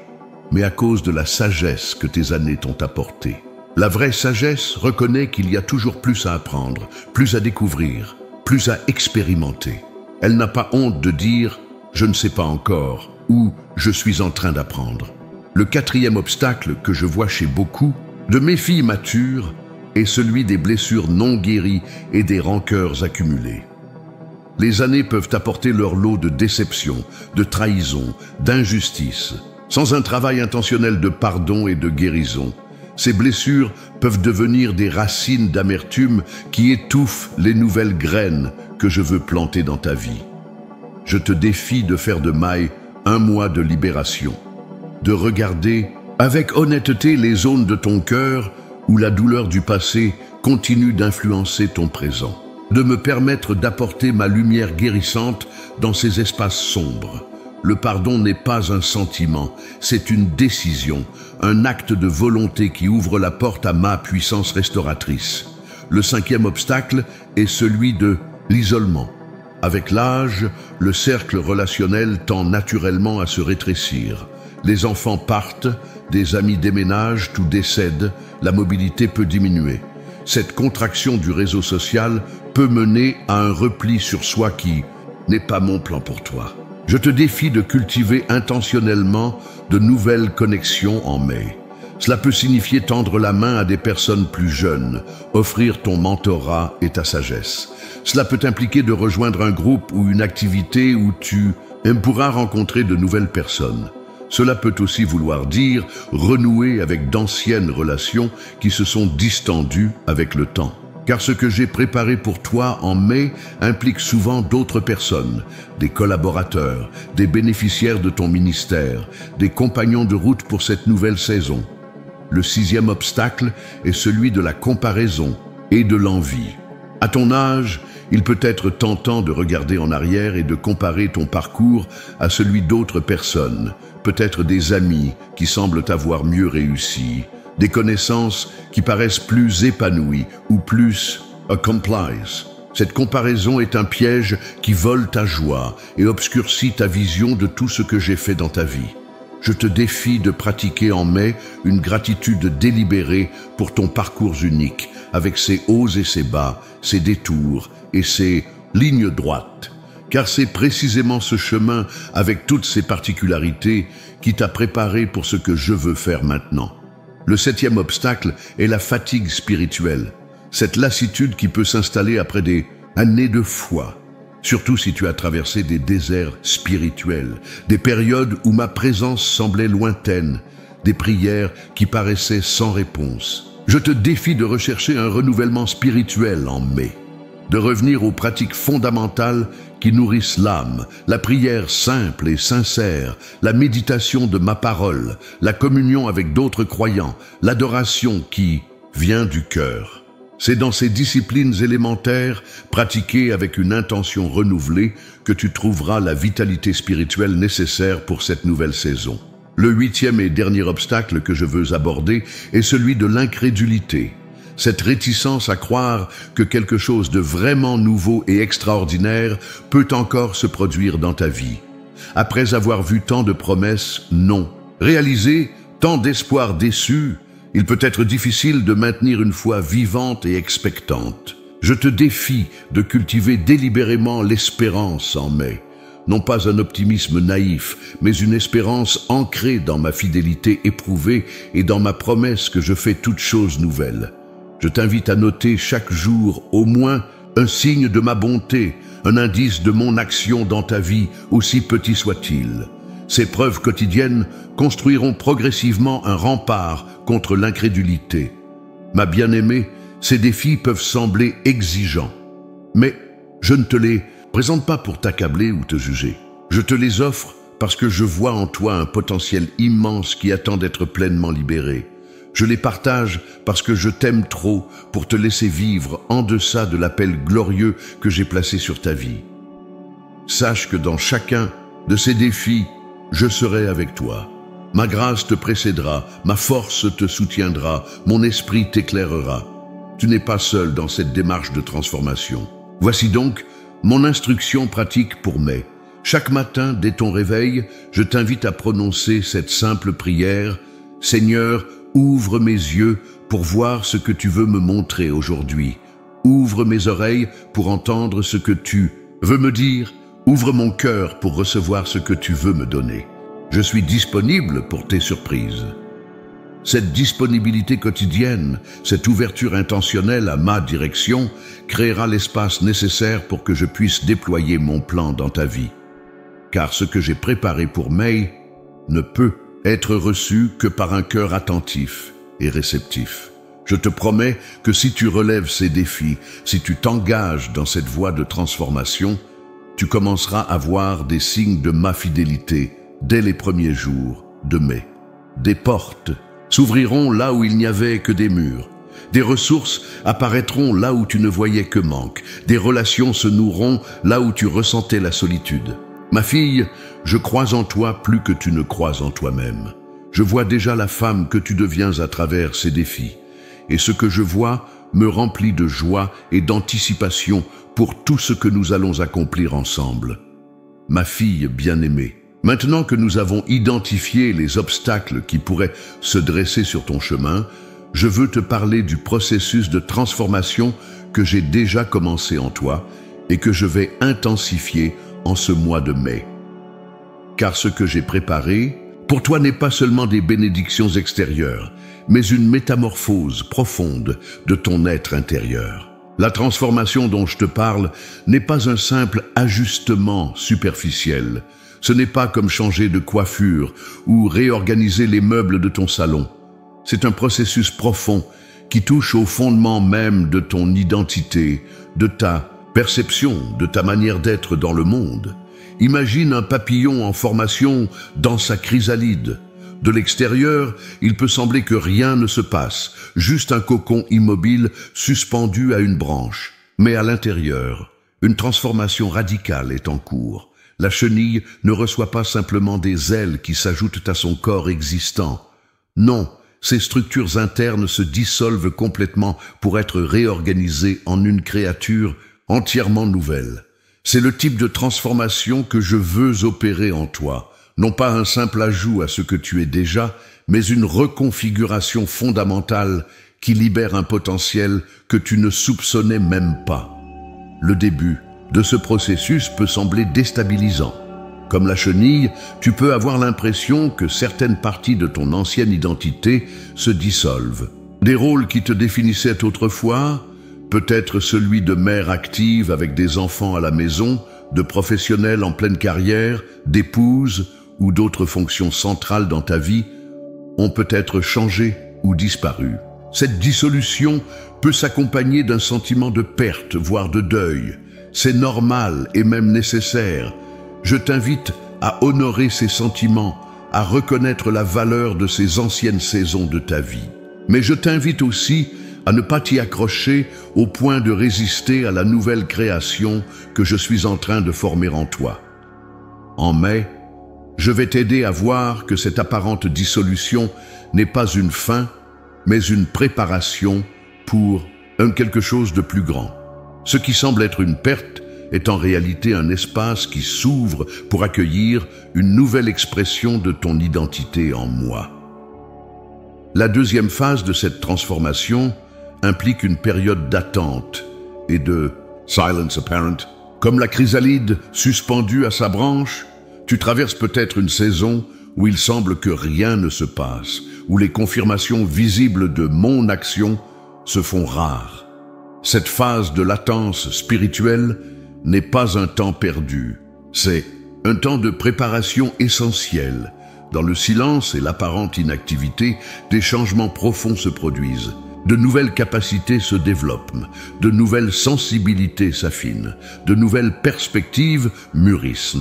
mais à cause de la sagesse que tes années t'ont apportée. La vraie sagesse reconnaît qu'il y a toujours plus à apprendre, plus à découvrir, plus à expérimenter. Elle n'a pas honte de dire « je ne sais pas encore » ou « je suis en train d'apprendre ». Le quatrième obstacle que je vois chez beaucoup de mes filles matures est celui des blessures non guéries et des rancœurs accumulées. Les années peuvent apporter leur lot de déceptions, de trahisons, d'injustices. Sans un travail intentionnel de pardon et de guérison, ces blessures peuvent devenir des racines d'amertume qui étouffent les nouvelles graines que je veux planter dans ta vie. Je te défie de faire de mai un mois de libération, de regarder avec honnêteté les zones de ton cœur où la douleur du passé continue d'influencer ton présent, de me permettre d'apporter ma lumière guérissante dans ces espaces sombres. Le pardon n'est pas un sentiment, c'est une décision, un acte de volonté qui ouvre la porte à ma puissance restauratrice. Le cinquième obstacle est celui de l'isolement. Avec l'âge, le cercle relationnel tend naturellement à se rétrécir. Les enfants partent, des amis déménagent, tout décède, la mobilité peut diminuer. Cette contraction du réseau social peut mener à un repli sur soi qui n'est pas mon plan pour toi. Je te défie de cultiver intentionnellement de nouvelles connexions en mai. Cela peut signifier tendre la main à des personnes plus jeunes, offrir ton mentorat et ta sagesse. Cela peut impliquer de rejoindre un groupe ou une activité où tu Elle pourra rencontrer de nouvelles personnes. Cela peut aussi vouloir dire renouer avec d'anciennes relations qui se sont distendues avec le temps. Car ce que j'ai préparé pour toi en mai implique souvent d'autres personnes, des collaborateurs, des bénéficiaires de ton ministère, des compagnons de route pour cette nouvelle saison. Le 6e obstacle est celui de la comparaison et de l'envie. À ton âge, il peut être tentant de regarder en arrière et de comparer ton parcours à celui d'autres personnes, peut-être des amis qui semblent avoir mieux réussi, des connaissances qui paraissent plus épanouies ou plus accomplished. Cette comparaison est un piège qui vole ta joie et obscurcit ta vision de tout ce que j'ai fait dans ta vie. Je te défie de pratiquer en mai une gratitude délibérée pour ton parcours unique, avec ses hauts et ses bas, ses détours et ses lignes droites. Car c'est précisément ce chemin, avec toutes ses particularités, qui t'a préparé pour ce que je veux faire maintenant. Le 7e obstacle est la fatigue spirituelle, cette lassitude qui peut s'installer après des années de foi. Surtout si tu as traversé des déserts spirituels, des périodes où ma présence semblait lointaine, des prières qui paraissaient sans réponse. Je te défie de rechercher un renouvellement spirituel en mai, de revenir aux pratiques fondamentales qui nourrissent l'âme, la prière simple et sincère, la méditation de ma parole, la communion avec d'autres croyants, l'adoration qui vient du cœur. C'est dans ces disciplines élémentaires, pratiquées avec une intention renouvelée, que tu trouveras la vitalité spirituelle nécessaire pour cette nouvelle saison. Le 8e et dernier obstacle que je veux aborder est celui de l'incrédulité. Cette réticence à croire que quelque chose de vraiment nouveau et extraordinaire peut encore se produire dans ta vie. Après avoir vu tant de promesses non réalisées, tant d'espoirs déçus, il peut être difficile de maintenir une foi vivante et expectante. Je te défie de cultiver délibérément l'espérance en mai. Non pas un optimisme naïf, mais une espérance ancrée dans ma fidélité éprouvée et dans ma promesse que je fais toutes choses nouvelles. Je t'invite à noter chaque jour au moins un signe de ma bonté, un indice de mon action dans ta vie, aussi petit soit-il. Ces preuves quotidiennes construiront progressivement un rempart contre l'incrédulité. Ma bien-aimée, ces défis peuvent sembler exigeants, mais je ne te les présente pas pour t'accabler ou te juger. Je te les offre parce que je vois en toi un potentiel immense qui attend d'être pleinement libéré. Je les partage parce que je t'aime trop pour te laisser vivre en deçà de l'appel glorieux que j'ai placé sur ta vie. Sache que dans chacun de ces défis, je serai avec toi. Ma grâce te précédera, ma force te soutiendra, mon esprit t'éclairera. Tu n'es pas seul dans cette démarche de transformation. Voici donc mon instruction pratique pour mai. Chaque matin, dès ton réveil, je t'invite à prononcer cette simple prière. Seigneur, ouvre mes yeux pour voir ce que tu veux me montrer aujourd'hui. Ouvre mes oreilles pour entendre ce que tu veux me dire. Ouvre mon cœur pour recevoir ce que tu veux me donner. Je suis disponible pour tes surprises. Cette disponibilité quotidienne, cette ouverture intentionnelle à ma direction, créera l'espace nécessaire pour que je puisse déployer mon plan dans ta vie. Car ce que j'ai préparé pour mai ne peut être reçu que par un cœur attentif et réceptif. Je te promets que si tu relèves ces défis, si tu t'engages dans cette voie de transformation, tu commenceras à voir des signes de ma fidélité dès les premiers jours de mai. Des portes s'ouvriront là où il n'y avait que des murs. Des ressources apparaîtront là où tu ne voyais que manque. Des relations se noueront là où tu ressentais la solitude. Ma fille, je crois en toi plus que tu ne crois en toi-même. Je vois déjà la femme que tu deviens à travers ces défis. Et ce que je vois me remplit de joie et d'anticipation pour tout ce que nous allons accomplir ensemble. Ma fille bien-aimée, maintenant que nous avons identifié les obstacles qui pourraient se dresser sur ton chemin, je veux te parler du processus de transformation que j'ai déjà commencé en toi et que je vais intensifier en ce mois de mai. Car ce que j'ai préparé pour toi n'est pas seulement des bénédictions extérieures, mais une métamorphose profonde de ton être intérieur. La transformation dont je te parle n'est pas un simple ajustement superficiel. Ce n'est pas comme changer de coiffure ou réorganiser les meubles de ton salon. C'est un processus profond qui touche au fondement même de ton identité, de ta perception, de ta manière d'être dans le monde. Imagine un papillon en formation dans sa chrysalide. De l'extérieur, il peut sembler que rien ne se passe, juste un cocon immobile suspendu à une branche. Mais à l'intérieur, une transformation radicale est en cours. La chenille ne reçoit pas simplement des ailes qui s'ajoutent à son corps existant. Non, ses structures internes se dissolvent complètement pour être réorganisées en une créature entièrement nouvelle. C'est le type de transformation que je veux opérer en toi. Non pas un simple ajout à ce que tu es déjà, mais une reconfiguration fondamentale qui libère un potentiel que tu ne soupçonnais même pas. Le début de ce processus peut sembler déstabilisant. Comme la chenille, tu peux avoir l'impression que certaines parties de ton ancienne identité se dissolvent. Des rôles qui te définissaient autrefois, peut-être celui de mère active avec des enfants à la maison, de professionnelle en pleine carrière, d'épouse ou d'autres fonctions centrales dans ta vie, ont peut-être changé ou disparu. Cette dissolution peut s'accompagner d'un sentiment de perte, voire de deuil. C'est normal et même nécessaire. Je t'invite à honorer ces sentiments, à reconnaître la valeur de ces anciennes saisons de ta vie. Mais je t'invite aussi à ne pas t'y accrocher au point de résister à la nouvelle création que je suis en train de former en toi. En mai, je vais t'aider à voir que cette apparente dissolution n'est pas une fin, mais une préparation pour quelque chose de plus grand. Ce qui semble être une perte est en réalité un espace qui s'ouvre pour accueillir une nouvelle expression de ton identité en moi. La deuxième phase de cette transformation implique une période d'attente et de silence apparent. Comme la chrysalide suspendue à sa branche, tu traverses peut-être une saison où il semble que rien ne se passe, où les confirmations visibles de mon action se font rares. Cette phase de latence spirituelle n'est pas un temps perdu, c'est un temps de préparation essentiel. Dans le silence et l'apparente inactivité, des changements profonds se produisent. De nouvelles capacités se développent, de nouvelles sensibilités s'affinent, de nouvelles perspectives mûrissent.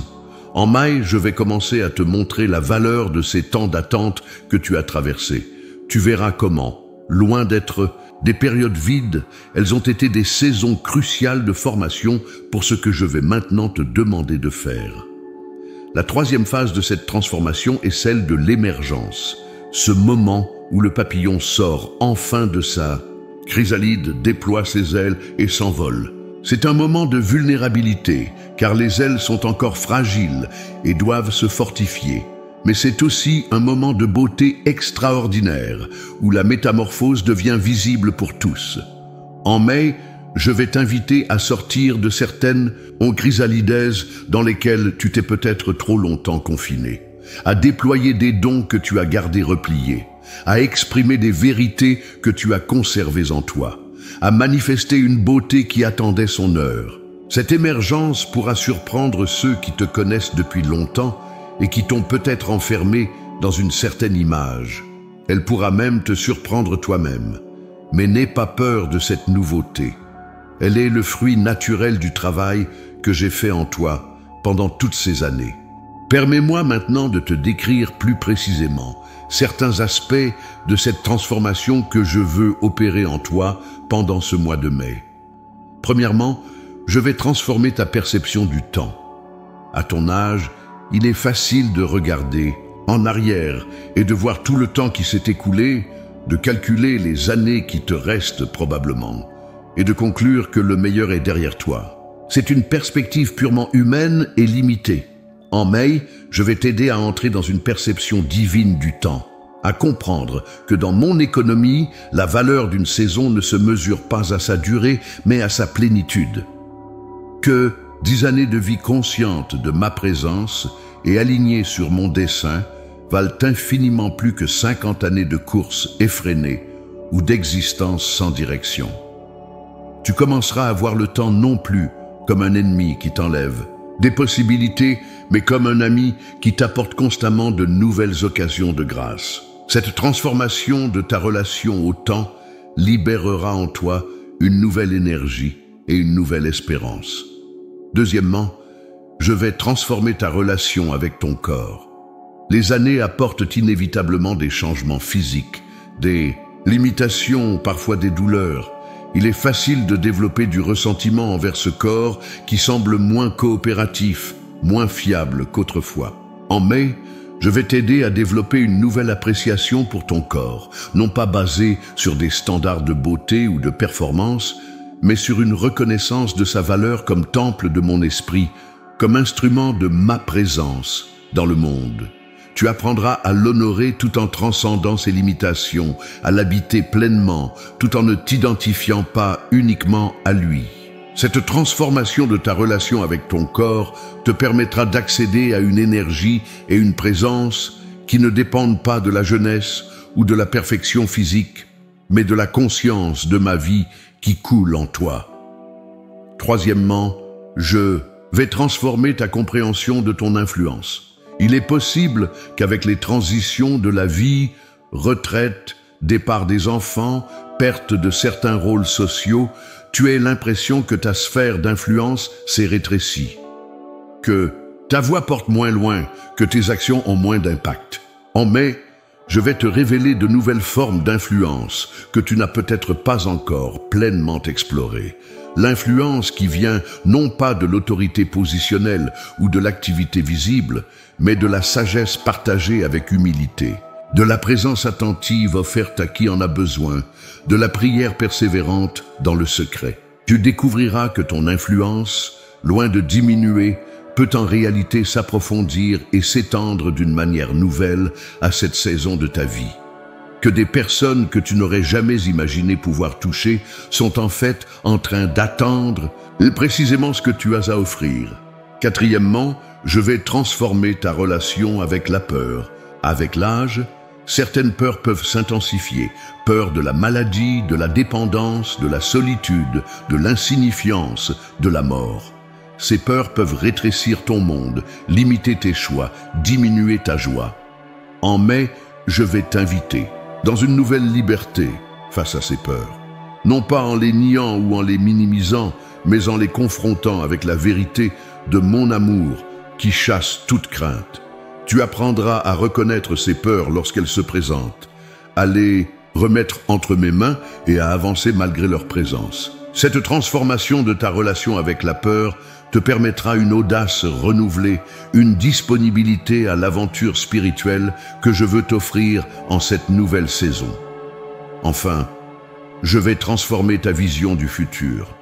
En mai, je vais commencer à te montrer la valeur de ces temps d'attente que tu as traversés. Tu verras comment, loin d'être des périodes vides, elles ont été des saisons cruciales de formation pour ce que je vais maintenant te demander de faire. La troisième phase de cette transformation est celle de l'émergence, ce moment où le papillon sort enfin de sa chrysalide, déploie ses ailes et s'envole. C'est un moment de vulnérabilité, car les ailes sont encore fragiles et doivent se fortifier. Mais c'est aussi un moment de beauté extraordinaire, où la métamorphose devient visible pour tous. En mai, je vais t'inviter à sortir de certaines chrysalidées dans lesquelles tu t'es peut-être trop longtemps confiné, à déployer des dons que tu as gardés repliés, à exprimer des vérités que tu as conservées en toi, à manifester une beauté qui attendait son heure. Cette émergence pourra surprendre ceux qui te connaissent depuis longtemps et qui t'ont peut-être enfermé dans une certaine image. Elle pourra même te surprendre toi-même. Mais n'aie pas peur de cette nouveauté. Elle est le fruit naturel du travail que j'ai fait en toi pendant toutes ces années. Permets-moi maintenant de te décrire plus précisément certains aspects de cette transformation que je veux opérer en toi pendant ce mois de mai. Premièrement, je vais transformer ta perception du temps. À ton âge, il est facile de regarder en arrière et de voir tout le temps qui s'est écoulé, de calculer les années qui te restent probablement, et de conclure que le meilleur est derrière toi. C'est une perspective purement humaine et limitée. En mai, je vais t'aider à entrer dans une perception divine du temps, à comprendre que dans mon économie, la valeur d'une saison ne se mesure pas à sa durée, mais à sa plénitude. Que 10 années de vie consciente de ma présence et alignées sur mon dessein valent infiniment plus que 50 années de course effrénée ou d'existence sans direction. Tu commenceras à voir le temps non plus comme un ennemi qui t'enlève des possibilités, mais comme un ami qui t'apporte constamment de nouvelles occasions de grâce. Cette transformation de ta relation au temps libérera en toi une nouvelle énergie et une nouvelle espérance. Deuxièmement, je vais transformer ta relation avec ton corps. Les années apportent inévitablement des changements physiques, des limitations, parfois des douleurs. Il est facile de développer du ressentiment envers ce corps qui semble moins coopératif, moins fiable qu'autrefois. En mai, je vais t'aider à développer une nouvelle appréciation pour ton corps, non pas basée sur des standards de beauté ou de performance, mais sur une reconnaissance de sa valeur comme temple de mon esprit, comme instrument de ma présence dans le monde. Tu apprendras à l'honorer tout en transcendant ses limitations, à l'habiter pleinement, tout en ne t'identifiant pas uniquement à lui. Cette transformation de ta relation avec ton corps te permettra d'accéder à une énergie et une présence qui ne dépendent pas de la jeunesse ou de la perfection physique, mais de la conscience de ma vie qui coule en toi. Troisièmement, je vais transformer ta compréhension de ton influence. Il est possible qu'avec les transitions de la vie, retraite, départ des enfants, perte de certains rôles sociaux, tu aies l'impression que ta sphère d'influence s'est rétrécie, que ta voix porte moins loin, que tes actions ont moins d'impact. En mai, je vais te révéler de nouvelles formes d'influence que tu n'as peut-être pas encore pleinement explorées. L'influence qui vient non pas de l'autorité positionnelle ou de l'activité visible, mais de la sagesse partagée avec humilité, de la présence attentive offerte à qui en a besoin, de la prière persévérante dans le secret. Tu découvriras que ton influence, loin de diminuer, peut en réalité s'approfondir et s'étendre d'une manière nouvelle à cette saison de ta vie. Que des personnes que tu n'aurais jamais imaginé pouvoir toucher sont en fait en train d'attendre précisément ce que tu as à offrir. Quatrièmement, je vais transformer ta relation avec la peur. Avec l'âge, certaines peurs peuvent s'intensifier. Peur de la maladie, de la dépendance, de la solitude, de l'insignifiance, de la mort. Ces peurs peuvent rétrécir ton monde, limiter tes choix, diminuer ta joie. En mai, je vais t'inviter dans une nouvelle liberté face à ces peurs. Non pas en les niant ou en les minimisant, mais en les confrontant avec la vérité de mon amour qui chasse toute crainte. Tu apprendras à reconnaître ces peurs lorsqu'elles se présentent, à les remettre entre mes mains et à avancer malgré leur présence. Cette transformation de ta relation avec la peur te permettra une audace renouvelée, une disponibilité à l'aventure spirituelle que je veux t'offrir en cette nouvelle saison. Enfin, je vais transformer ta vision du futur.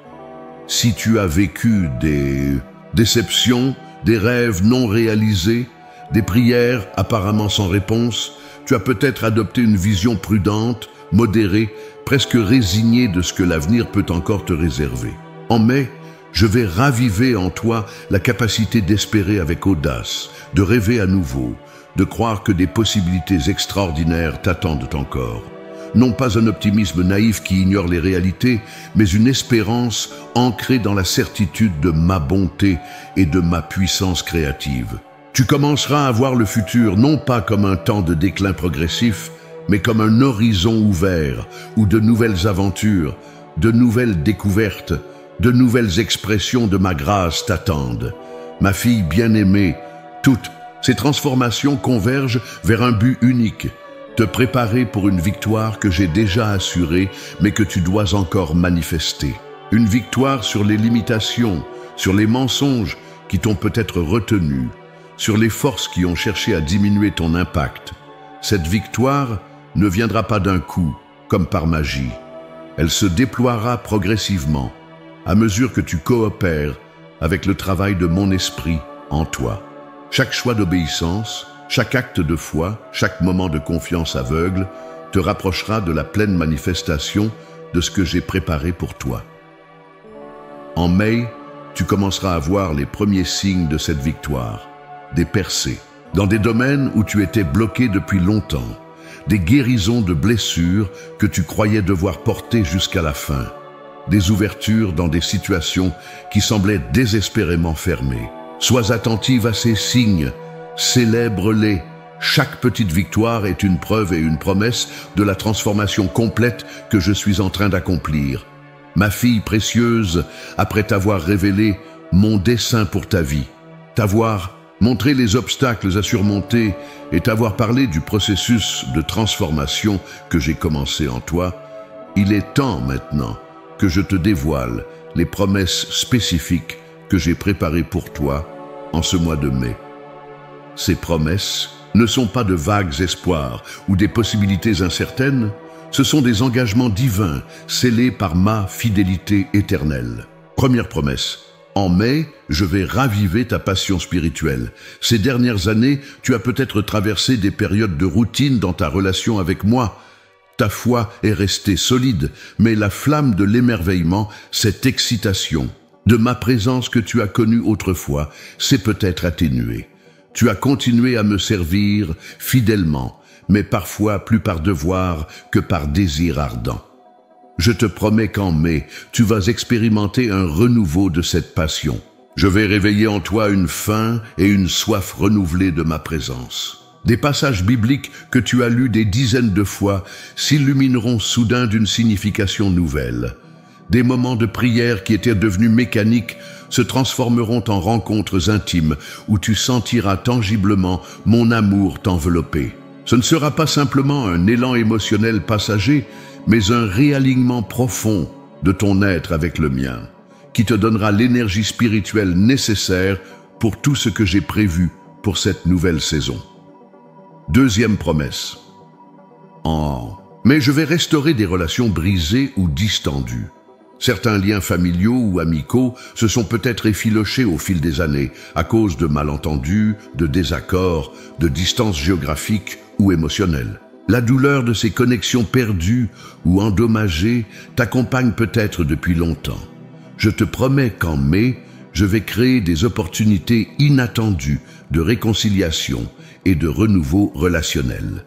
Si tu as vécu des déceptions, des rêves non réalisés, des prières apparemment sans réponse, tu as peut-être adopté une vision prudente, modérée, presque résignée de ce que l'avenir peut encore te réserver. En mai, je vais raviver en toi la capacité d'espérer avec audace, de rêver à nouveau, de croire que des possibilités extraordinaires t'attendent encore. Non pas un optimisme naïf qui ignore les réalités, mais une espérance ancrée dans la certitude de ma bonté et de ma puissance créative. Tu commenceras à voir le futur non pas comme un temps de déclin progressif, mais comme un horizon ouvert où de nouvelles aventures, de nouvelles découvertes, de nouvelles expressions de ma grâce t'attendent. Ma fille bien-aimée, toutes ces transformations convergent vers un but unique, te préparer pour une victoire que j'ai déjà assurée, mais que tu dois encore manifester. Une victoire sur les limitations, sur les mensonges qui t'ont peut-être retenu, sur les forces qui ont cherché à diminuer ton impact. Cette victoire ne viendra pas d'un coup, comme par magie. Elle se déploiera progressivement, à mesure que tu coopères avec le travail de mon esprit en toi. Chaque choix d'obéissance, chaque acte de foi, chaque moment de confiance aveugle te rapprochera de la pleine manifestation de ce que j'ai préparé pour toi. En mai, tu commenceras à voir les premiers signes de cette victoire, des percées, dans des domaines où tu étais bloqué depuis longtemps, des guérisons de blessures que tu croyais devoir porter jusqu'à la fin, des ouvertures dans des situations qui semblaient désespérément fermées. Sois attentive à ces signes, célèbre-les. Chaque petite victoire est une preuve et une promesse de la transformation complète que je suis en train d'accomplir. Ma fille précieuse, après t'avoir révélé mon dessein pour ta vie, t'avoir montré les obstacles à surmonter et t'avoir parlé du processus de transformation que j'ai commencé en toi, il est temps maintenant que je te dévoile les promesses spécifiques que j'ai préparées pour toi en ce mois de mai. Ces promesses ne sont pas de vagues espoirs ou des possibilités incertaines, ce sont des engagements divins scellés par ma fidélité éternelle. Première promesse. En mai, je vais raviver ta passion spirituelle. Ces dernières années, tu as peut-être traversé des périodes de routine dans ta relation avec moi. Ta foi est restée solide, mais la flamme de l'émerveillement, cette excitation de ma présence que tu as connue autrefois, s'est peut-être atténuée. Tu as continué à me servir fidèlement, mais parfois plus par devoir que par désir ardent. Je te promets qu'en mai, tu vas expérimenter un renouveau de cette passion. Je vais réveiller en toi une faim et une soif renouvelée de ma présence. Des passages bibliques que tu as lus des dizaines de fois s'illumineront soudain d'une signification nouvelle. Des moments de prière qui étaient devenus mécaniques se transformeront en rencontres intimes où tu sentiras tangiblement mon amour t'envelopper. Ce ne sera pas simplement un élan émotionnel passager, mais un réalignement profond de ton être avec le mien, qui te donnera l'énergie spirituelle nécessaire pour tout ce que j'ai prévu pour cette nouvelle saison. Deuxième promesse. Mais je vais restaurer des relations brisées ou distendues. Certains liens familiaux ou amicaux se sont peut-être effilochés au fil des années à cause de malentendus, de désaccords, de distances géographiques ou émotionnelles. La douleur de ces connexions perdues ou endommagées t'accompagne peut-être depuis longtemps. Je te promets qu'en mai, je vais créer des opportunités inattendues de réconciliation et de renouveau relationnel.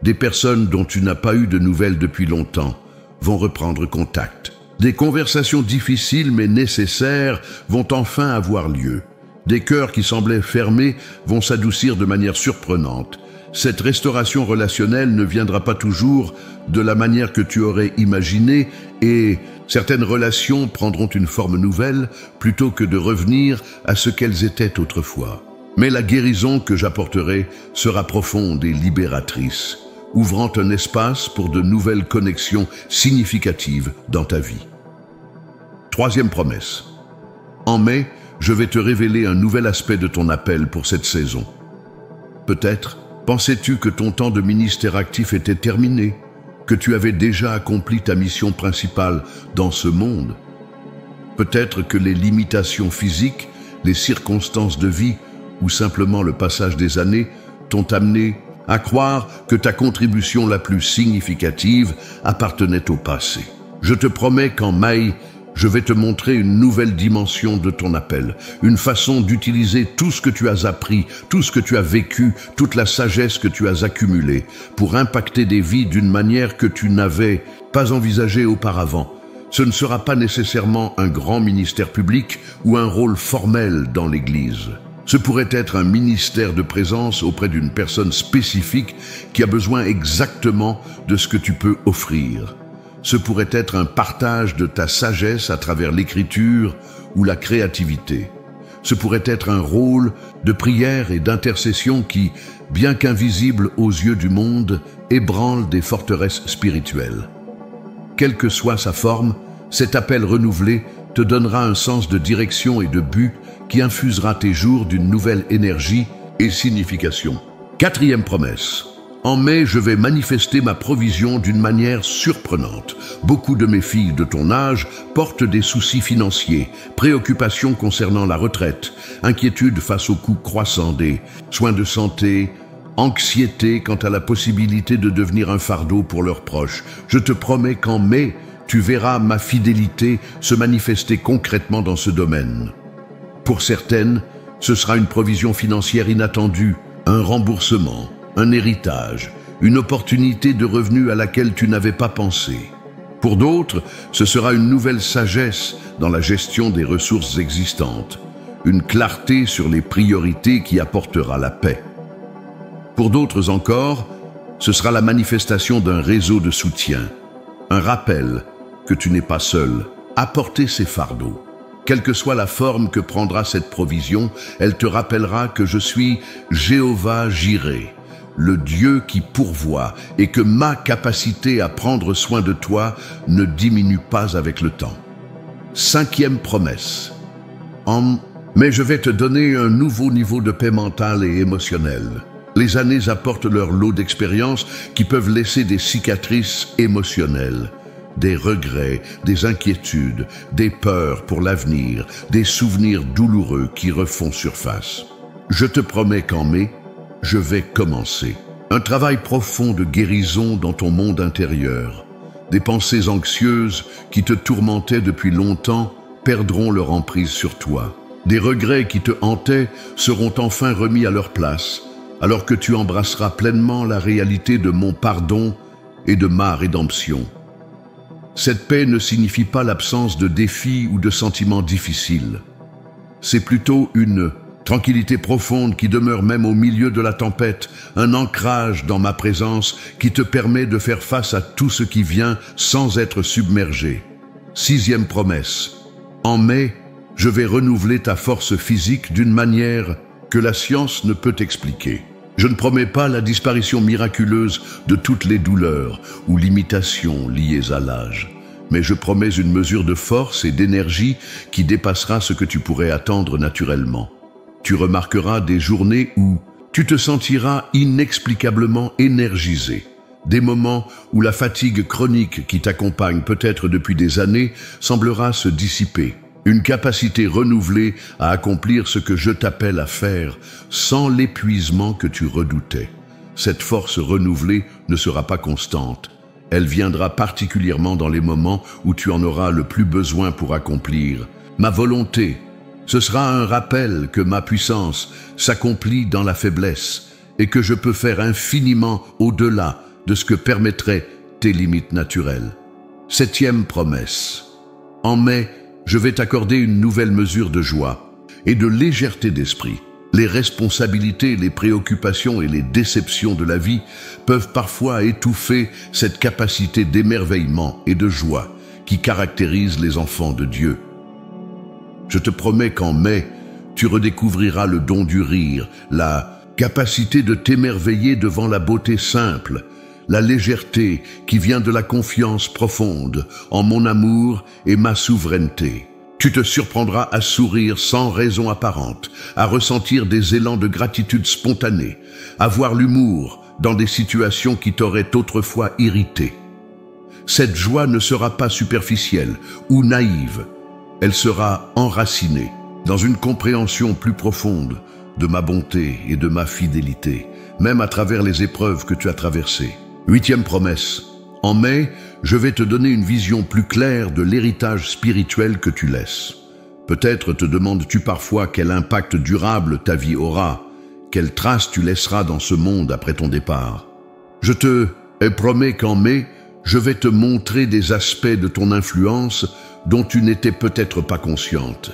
Des personnes dont tu n'as pas eu de nouvelles depuis longtemps vont reprendre contact. Des conversations difficiles mais nécessaires vont enfin avoir lieu. Des cœurs qui semblaient fermés vont s'adoucir de manière surprenante. Cette restauration relationnelle ne viendra pas toujours de la manière que tu aurais imaginé et certaines relations prendront une forme nouvelle plutôt que de revenir à ce qu'elles étaient autrefois. Mais la guérison que j'apporterai sera profonde et libératrice, ouvrant un espace pour de nouvelles connexions significatives dans ta vie. Troisième promesse. En mai, je vais te révéler un nouvel aspect de ton appel pour cette saison. Peut-être pensais-tu que ton temps de ministère actif était terminé, que tu avais déjà accompli ta mission principale dans ce monde? Peut-être que les limitations physiques, les circonstances de vie ou simplement le passage des années t'ont amené à croire que ta contribution la plus significative appartenait au passé. Je te promets qu'en mai, je vais te montrer une nouvelle dimension de ton appel, une façon d'utiliser tout ce que tu as appris, tout ce que tu as vécu, toute la sagesse que tu as accumulée pour impacter des vies d'une manière que tu n'avais pas envisagée auparavant. Ce ne sera pas nécessairement un grand ministère public ou un rôle formel dans l'Église. Ce pourrait être un ministère de présence auprès d'une personne spécifique qui a besoin exactement de ce que tu peux offrir. Ce pourrait être un partage de ta sagesse à travers l'écriture ou la créativité. Ce pourrait être un rôle de prière et d'intercession qui, bien qu'invisible aux yeux du monde, ébranle des forteresses spirituelles. Quelle que soit sa forme, cet appel renouvelé te donnera un sens de direction et de but qui infusera tes jours d'une nouvelle énergie et signification. Quatrième promesse. En mai, je vais manifester ma provision d'une manière surprenante. Beaucoup de mes filles de ton âge portent des soucis financiers, préoccupations concernant la retraite, inquiétudes face aux coûts croissants des soins de santé, anxiété quant à la possibilité de devenir un fardeau pour leurs proches. Je te promets qu'en mai, tu verras ma fidélité se manifester concrètement dans ce domaine. Pour certaines, ce sera une provision financière inattendue, un remboursement, un héritage, une opportunité de revenu à laquelle tu n'avais pas pensé. Pour d'autres, ce sera une nouvelle sagesse dans la gestion des ressources existantes, une clarté sur les priorités qui apportera la paix. Pour d'autres encore, ce sera la manifestation d'un réseau de soutien, un rappel que tu n'es pas seul à porter ces fardeaux. Quelle que soit la forme que prendra cette provision, elle te rappellera que je suis Jéhovah Jireh, le Dieu qui pourvoit, et que ma capacité à prendre soin de toi ne diminue pas avec le temps. 5e promesse. Mais je vais te donner un nouveau niveau de paix mentale et émotionnelle. Les années apportent leur lot d'expériences qui peuvent laisser des cicatrices émotionnelles, des regrets, des inquiétudes, des peurs pour l'avenir, des souvenirs douloureux qui refont surface. Je te promets qu'en mai, je vais commencer un travail profond de guérison dans ton monde intérieur. Des pensées anxieuses qui te tourmentaient depuis longtemps perdront leur emprise sur toi. Des regrets qui te hantaient seront enfin remis à leur place, alors que tu embrasseras pleinement la réalité de mon pardon et de ma rédemption. Cette paix ne signifie pas l'absence de défis ou de sentiments difficiles. C'est plutôt une tranquillité profonde qui demeure même au milieu de la tempête, un ancrage dans ma présence qui te permet de faire face à tout ce qui vient sans être submergé. 6e promesse. En mai, je vais renouveler ta force physique d'une manière que la science ne peut expliquer. Je ne promets pas la disparition miraculeuse de toutes les douleurs ou limitations liées à l'âge, mais je promets une mesure de force et d'énergie qui dépassera ce que tu pourrais attendre naturellement. Tu remarqueras des journées où tu te sentiras inexplicablement énergisé, des moments où la fatigue chronique qui t'accompagne peut-être depuis des années semblera se dissiper. Une capacité renouvelée à accomplir ce que je t'appelle à faire sans l'épuisement que tu redoutais. Cette force renouvelée ne sera pas constante. Elle viendra particulièrement dans les moments où tu en auras le plus besoin pour accomplir ma volonté. Ce sera un rappel que ma puissance s'accomplit dans la faiblesse et que je peux faire infiniment au-delà de ce que permettraient tes limites naturelles. 7e promesse. En mai, je vais t'accorder une nouvelle mesure de joie et de légèreté d'esprit. Les responsabilités, les préoccupations et les déceptions de la vie peuvent parfois étouffer cette capacité d'émerveillement et de joie qui caractérise les enfants de Dieu. Je te promets qu'en mai, tu redécouvriras le don du rire, la capacité de t'émerveiller devant la beauté simple, la légèreté qui vient de la confiance profonde en mon amour et ma souveraineté. Tu te surprendras à sourire sans raison apparente, à ressentir des élans de gratitude spontanée, à voir l'humour dans des situations qui t'auraient autrefois irrité. Cette joie ne sera pas superficielle ou naïve, elle sera enracinée dans une compréhension plus profonde de ma bonté et de ma fidélité, même à travers les épreuves que tu as traversées. 8e promesse. En mai, je vais te donner une vision plus claire de l'héritage spirituel que tu laisses. Peut-être te demandes-tu parfois quel impact durable ta vie aura, quelle trace tu laisseras dans ce monde après ton départ. Je te promets qu'en mai, je vais te montrer des aspects de ton influence dont tu n'étais peut-être pas consciente.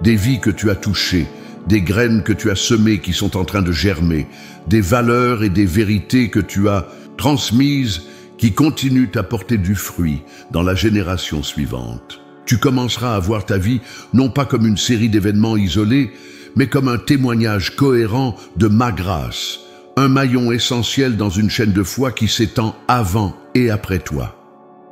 Des vies que tu as touchées, des graines que tu as semées qui sont en train de germer, des valeurs et des vérités que tu as transmises qui continuent à porter du fruit dans la génération suivante. Tu commenceras à voir ta vie non pas comme une série d'événements isolés, mais comme un témoignage cohérent de ma grâce, un maillon essentiel dans une chaîne de foi qui s'étend avant et après toi.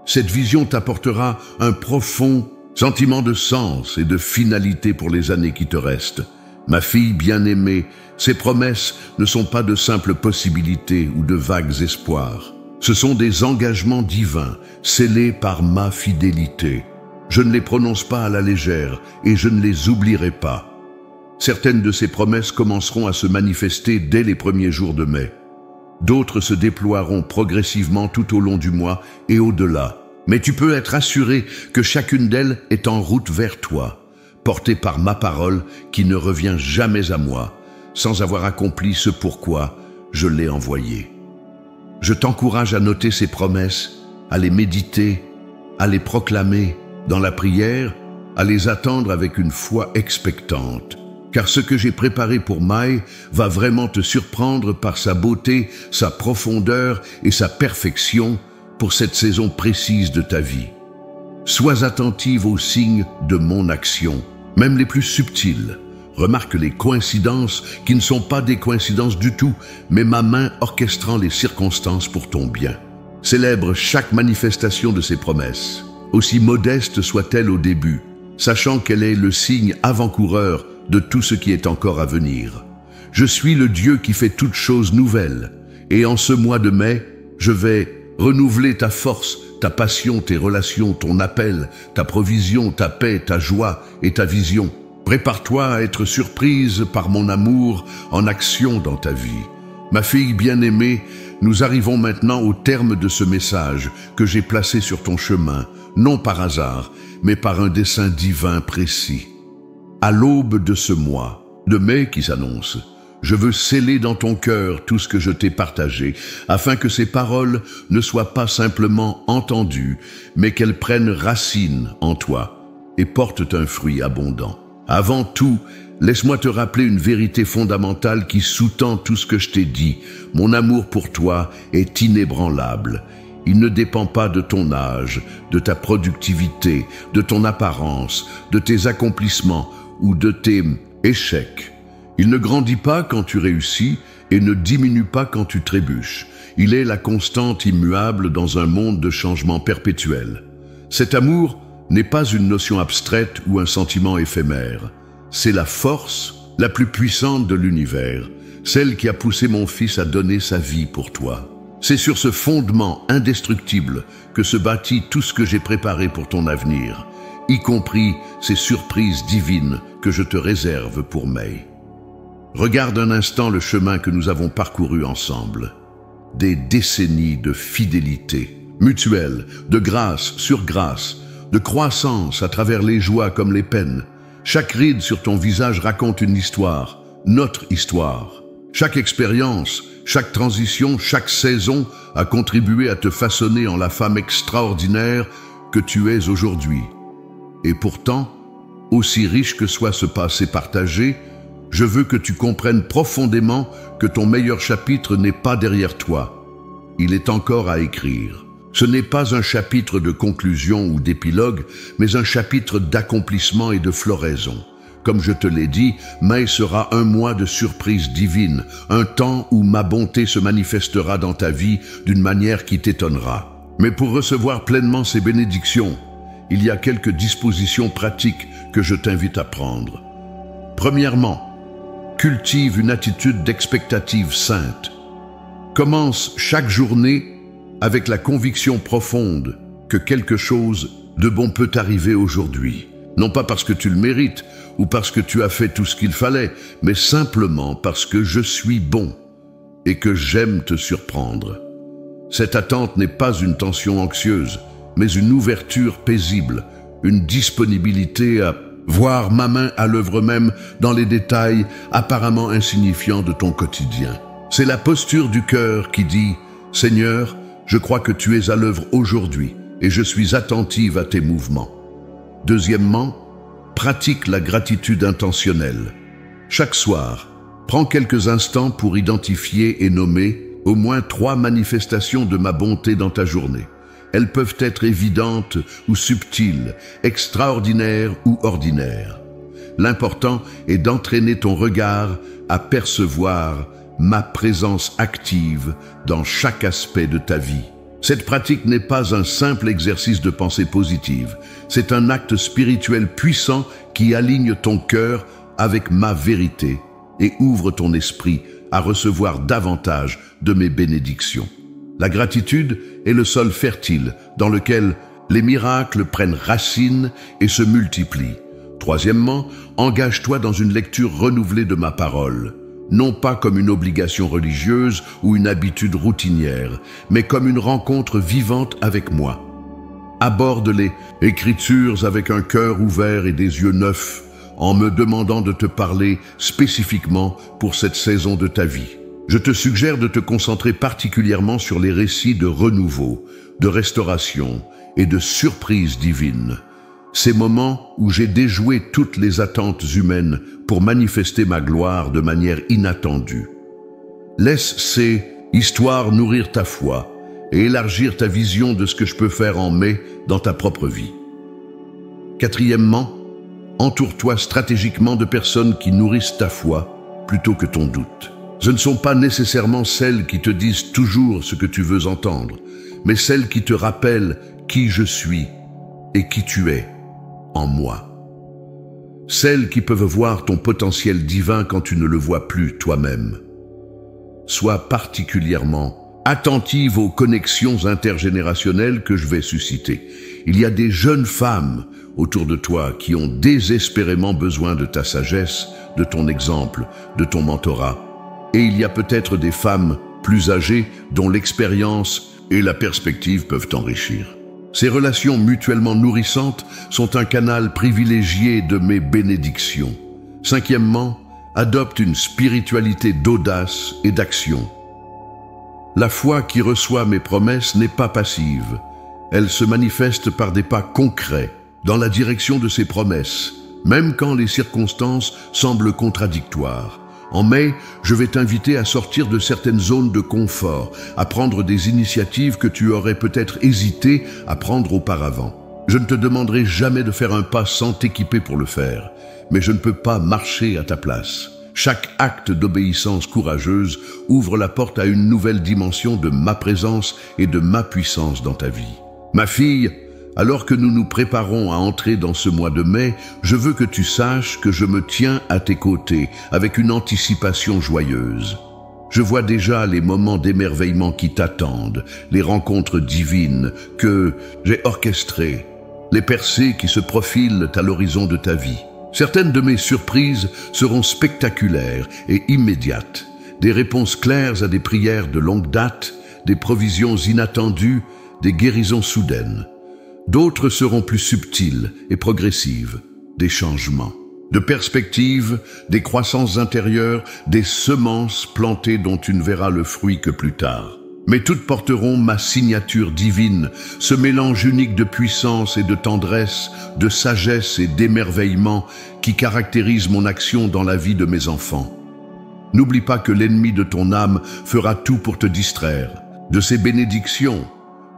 Cette vision t'apportera un profond sentiment de sens et de finalité pour les années qui te restent. Ma fille bien-aimée, ces promesses ne sont pas de simples possibilités ou de vagues espoirs. Ce sont des engagements divins, scellés par ma fidélité. Je ne les prononce pas à la légère et je ne les oublierai pas. Certaines de ces promesses commenceront à se manifester dès les premiers jours de mai. D'autres se déploieront progressivement tout au long du mois et au-delà. Mais tu peux être assuré que chacune d'elles est en route vers toi, portée par ma parole qui ne revient jamais à moi, sans avoir accompli ce pourquoi je l'ai envoyée. Je t'encourage à noter ces promesses, à les méditer, à les proclamer dans la prière, à les attendre avec une foi expectante. car ce que j'ai préparé pour Mai va vraiment te surprendre par sa beauté, sa profondeur et sa perfection pour cette saison précise de ta vie. Sois attentive aux signes de mon action, même les plus subtils. Remarque les coïncidences qui ne sont pas des coïncidences du tout, mais ma main orchestrant les circonstances pour ton bien. Célèbre chaque manifestation de ses promesses, aussi modeste soit-elle au début, sachant qu'elle est le signe avant-coureur de tout ce qui est encore à venir. Je suis le Dieu qui fait toutes choses nouvelles, et en ce mois de mai, je vais renouveler ta force, ta passion, tes relations, ton appel, ta provision, ta paix, ta joie et ta vision. Prépare-toi à être surprise par mon amour en action dans ta vie. Ma fille bien-aimée, nous arrivons maintenant au terme de ce message que j'ai placé sur ton chemin, non par hasard, mais par un dessein divin précis. À l'aube de ce mois de mai qui s'annonce, je veux sceller dans ton cœur tout ce que je t'ai partagé, afin que ces paroles ne soient pas simplement entendues, mais qu'elles prennent racine en toi et portent un fruit abondant. Avant tout, laisse-moi te rappeler une vérité fondamentale qui sous-tend tout ce que je t'ai dit. Mon amour pour toi est inébranlable. Il ne dépend pas de ton âge, de ta productivité, de ton apparence, de tes accomplissements ou de tes échecs. Il ne grandit pas quand tu réussis et ne diminue pas quand tu trébuches. Il est la constante immuable dans un monde de changement perpétuel. Cet amour n'est pas une notion abstraite ou un sentiment éphémère. C'est la force la plus puissante de l'univers, celle qui a poussé mon fils à donner sa vie pour toi. C'est sur ce fondement indestructible que se bâtit tout ce que j'ai préparé pour ton avenir, y compris ces surprises divines que je te réserve pour Mai. Regarde un instant le chemin que nous avons parcouru ensemble. Des décennies de fidélité mutuelle, de grâce sur grâce, de croissance à travers les joies comme les peines. Chaque ride sur ton visage raconte une histoire, notre histoire. Chaque expérience, chaque transition, chaque saison a contribué à te façonner en la femme extraordinaire que tu es aujourd'hui. Et pourtant, aussi riche que soit ce passé partagé, je veux que tu comprennes profondément que ton meilleur chapitre n'est pas derrière toi. Il est encore à écrire. Ce n'est pas un chapitre de conclusion ou d'épilogue, mais un chapitre d'accomplissement et de floraison. Comme je te l'ai dit, mai sera un mois de surprises divines, un temps où ma bonté se manifestera dans ta vie d'une manière qui t'étonnera. Mais pour recevoir pleinement ces bénédictions, il y a quelques dispositions pratiques que je t'invite à prendre. Premièrement, cultive une attitude d'expectative sainte. Commence chaque journée avec la conviction profonde que quelque chose de bon peut t'arriver aujourd'hui. Non pas parce que tu le mérites ou parce que tu as fait tout ce qu'il fallait, mais simplement parce que je suis bon et que j'aime te surprendre. Cette attente n'est pas une tension anxieuse, mais une ouverture paisible, une disponibilité à voir ma main à l'œuvre même dans les détails apparemment insignifiants de ton quotidien. C'est la posture du cœur qui dit « Seigneur, je crois que tu es à l'œuvre aujourd'hui et je suis attentive à tes mouvements. » Deuxièmement, pratique la gratitude intentionnelle. Chaque soir, prends quelques instants pour identifier et nommer au moins 3 manifestations de ma bonté dans ta journée. Elles peuvent être évidentes ou subtiles, extraordinaires ou ordinaires. L'important est d'entraîner ton regard à percevoir ma présence active dans chaque aspect de ta vie. Cette pratique n'est pas un simple exercice de pensée positive, c'est un acte spirituel puissant qui aligne ton cœur avec ma vérité et ouvre ton esprit à recevoir davantage de mes bénédictions. La gratitude est le sol fertile dans lequel les miracles prennent racine et se multiplient. Troisièmement, engage-toi dans une lecture renouvelée de ma parole, non pas comme une obligation religieuse ou une habitude routinière, mais comme une rencontre vivante avec moi. Aborde les Écritures avec un cœur ouvert et des yeux neufs, en me demandant de te parler spécifiquement pour cette saison de ta vie. Je te suggère de te concentrer particulièrement sur les récits de renouveau, de restauration et de surprises divines. ces moments où j'ai déjoué toutes les attentes humaines pour manifester ma gloire de manière inattendue. Laisse ces histoires nourrir ta foi et élargir ta vision de ce que je peux faire en mai dans ta propre vie. Quatrièmement, entoure-toi stratégiquement de personnes qui nourrissent ta foi plutôt que ton doute. Ce ne sont pas nécessairement celles qui te disent toujours ce que tu veux entendre, mais celles qui te rappellent qui je suis et qui tu es en moi. Celles qui peuvent voir ton potentiel divin quand tu ne le vois plus toi-même. Sois particulièrement attentive aux connexions intergénérationnelles que je vais susciter. Il y a des jeunes femmes autour de toi qui ont désespérément besoin de ta sagesse, de ton exemple, de ton mentorat. Et il y a peut-être des femmes plus âgées dont l'expérience et la perspective peuvent t'enrichir. Ces relations mutuellement nourrissantes sont un canal privilégié de mes bénédictions. Cinquièmement, adopte une spiritualité d'audace et d'action. La foi qui reçoit mes promesses n'est pas passive. Elle se manifeste par des pas concrets dans la direction de ses promesses, même quand les circonstances semblent contradictoires. En mai, je vais t'inviter à sortir de certaines zones de confort, à prendre des initiatives que tu aurais peut-être hésité à prendre auparavant. Je ne te demanderai jamais de faire un pas sans t'équiper pour le faire, mais je ne peux pas marcher à ta place. Chaque acte d'obéissance courageuse ouvre la porte à une nouvelle dimension de ma présence et de ma puissance dans ta vie. Ma fille, alors que nous nous préparons à entrer dans ce mois de mai, je veux que tu saches que je me tiens à tes côtés avec une anticipation joyeuse. Je vois déjà les moments d'émerveillement qui t'attendent, les rencontres divines que j'ai orchestrées, les percées qui se profilent à l'horizon de ta vie. Certaines de mes surprises seront spectaculaires et immédiates, des réponses claires à des prières de longue date, des provisions inattendues, des guérisons soudaines. D'autres seront plus subtiles et progressives, des changements, de perspectives, des croissances intérieures, des semences plantées dont tu ne verras le fruit que plus tard. Mais toutes porteront ma signature divine, ce mélange unique de puissance et de tendresse, de sagesse et d'émerveillement qui caractérise mon action dans la vie de mes enfants. N'oublie pas que l'ennemi de ton âme fera tout pour te distraire de ses bénédictions,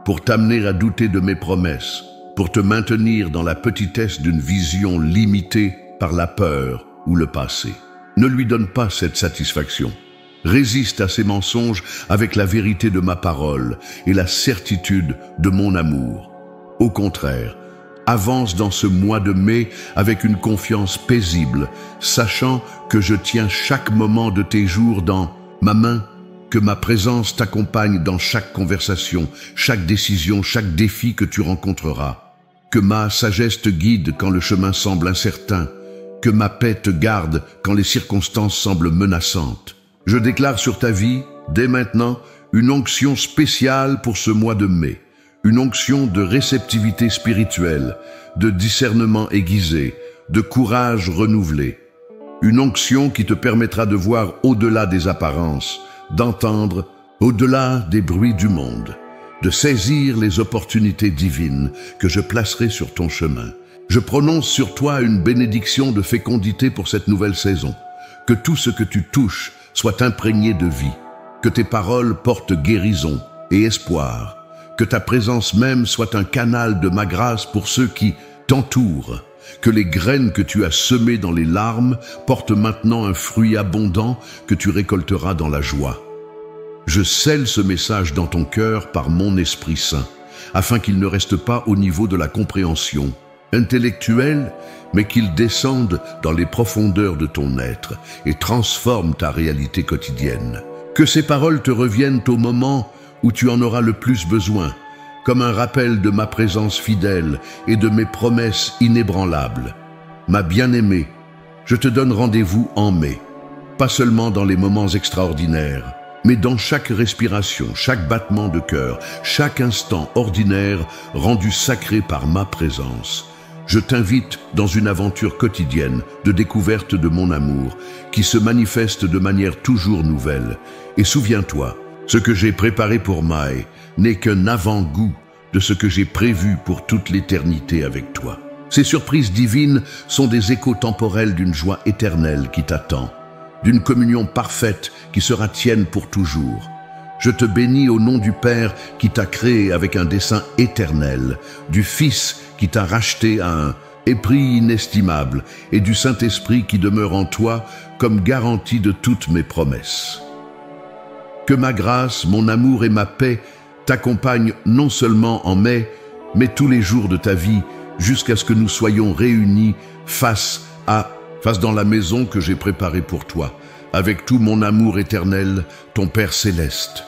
pour t'amener à douter de mes promesses, pour te maintenir dans la petitesse d'une vision limitée par la peur ou le passé. Ne lui donne pas cette satisfaction. Résiste à ses mensonges avec la vérité de ma parole et la certitude de mon amour. Au contraire, avance dans ce mois de mai avec une confiance paisible, sachant que je tiens chaque moment de tes jours dans ma main, que ma présence t'accompagne dans chaque conversation, chaque décision, chaque défi que tu rencontreras. Que ma sagesse te guide quand le chemin semble incertain, que ma paix te garde quand les circonstances semblent menaçantes. Je déclare sur ta vie, dès maintenant, une onction spéciale pour ce mois de mai, une onction de réceptivité spirituelle, de discernement aiguisé, de courage renouvelé, une onction qui te permettra de voir au-delà des apparences, d'entendre au-delà des bruits du monde, de saisir les opportunités divines que je placerai sur ton chemin. Je prononce sur toi une bénédiction de fécondité pour cette nouvelle saison, que tout ce que tu touches soit imprégné de vie, que tes paroles portent guérison et espoir, que ta présence même soit un canal de ma grâce pour ceux qui t'entourent, que les graines que tu as semées dans les larmes portent maintenant un fruit abondant que tu récolteras dans la joie. Je scelle ce message dans ton cœur par mon Esprit Saint, afin qu'il ne reste pas au niveau de la compréhension intellectuelle, mais qu'il descende dans les profondeurs de ton être et transforme ta réalité quotidienne. Que ces paroles te reviennent au moment où tu en auras le plus besoin, comme un rappel de ma présence fidèle et de mes promesses inébranlables. Ma bien-aimée, je te donne rendez-vous en mai, pas seulement dans les moments extraordinaires, mais dans chaque respiration, chaque battement de cœur, chaque instant ordinaire rendu sacré par ma présence. Je t'invite dans une aventure quotidienne de découverte de mon amour, qui se manifeste de manière toujours nouvelle. Et souviens-toi, ce que j'ai préparé pour Mai n'est qu'un avant-goût de ce que j'ai prévu pour toute l'éternité avec toi. Ces surprises divines sont des échos temporels d'une joie éternelle qui t'attend, d'une communion parfaite qui sera tienne pour toujours. Je te bénis au nom du Père qui t'a créé avec un dessein éternel, du Fils qui t'a racheté à un prix inestimable et du Saint-Esprit qui demeure en toi comme garantie de toutes mes promesses. Que ma grâce, mon amour et ma paix t'accompagnent non seulement en mai, mais tous les jours de ta vie, jusqu'à ce que nous soyons réunis face dans la maison que j'ai préparée pour toi, avec tout mon amour éternel, ton Père céleste.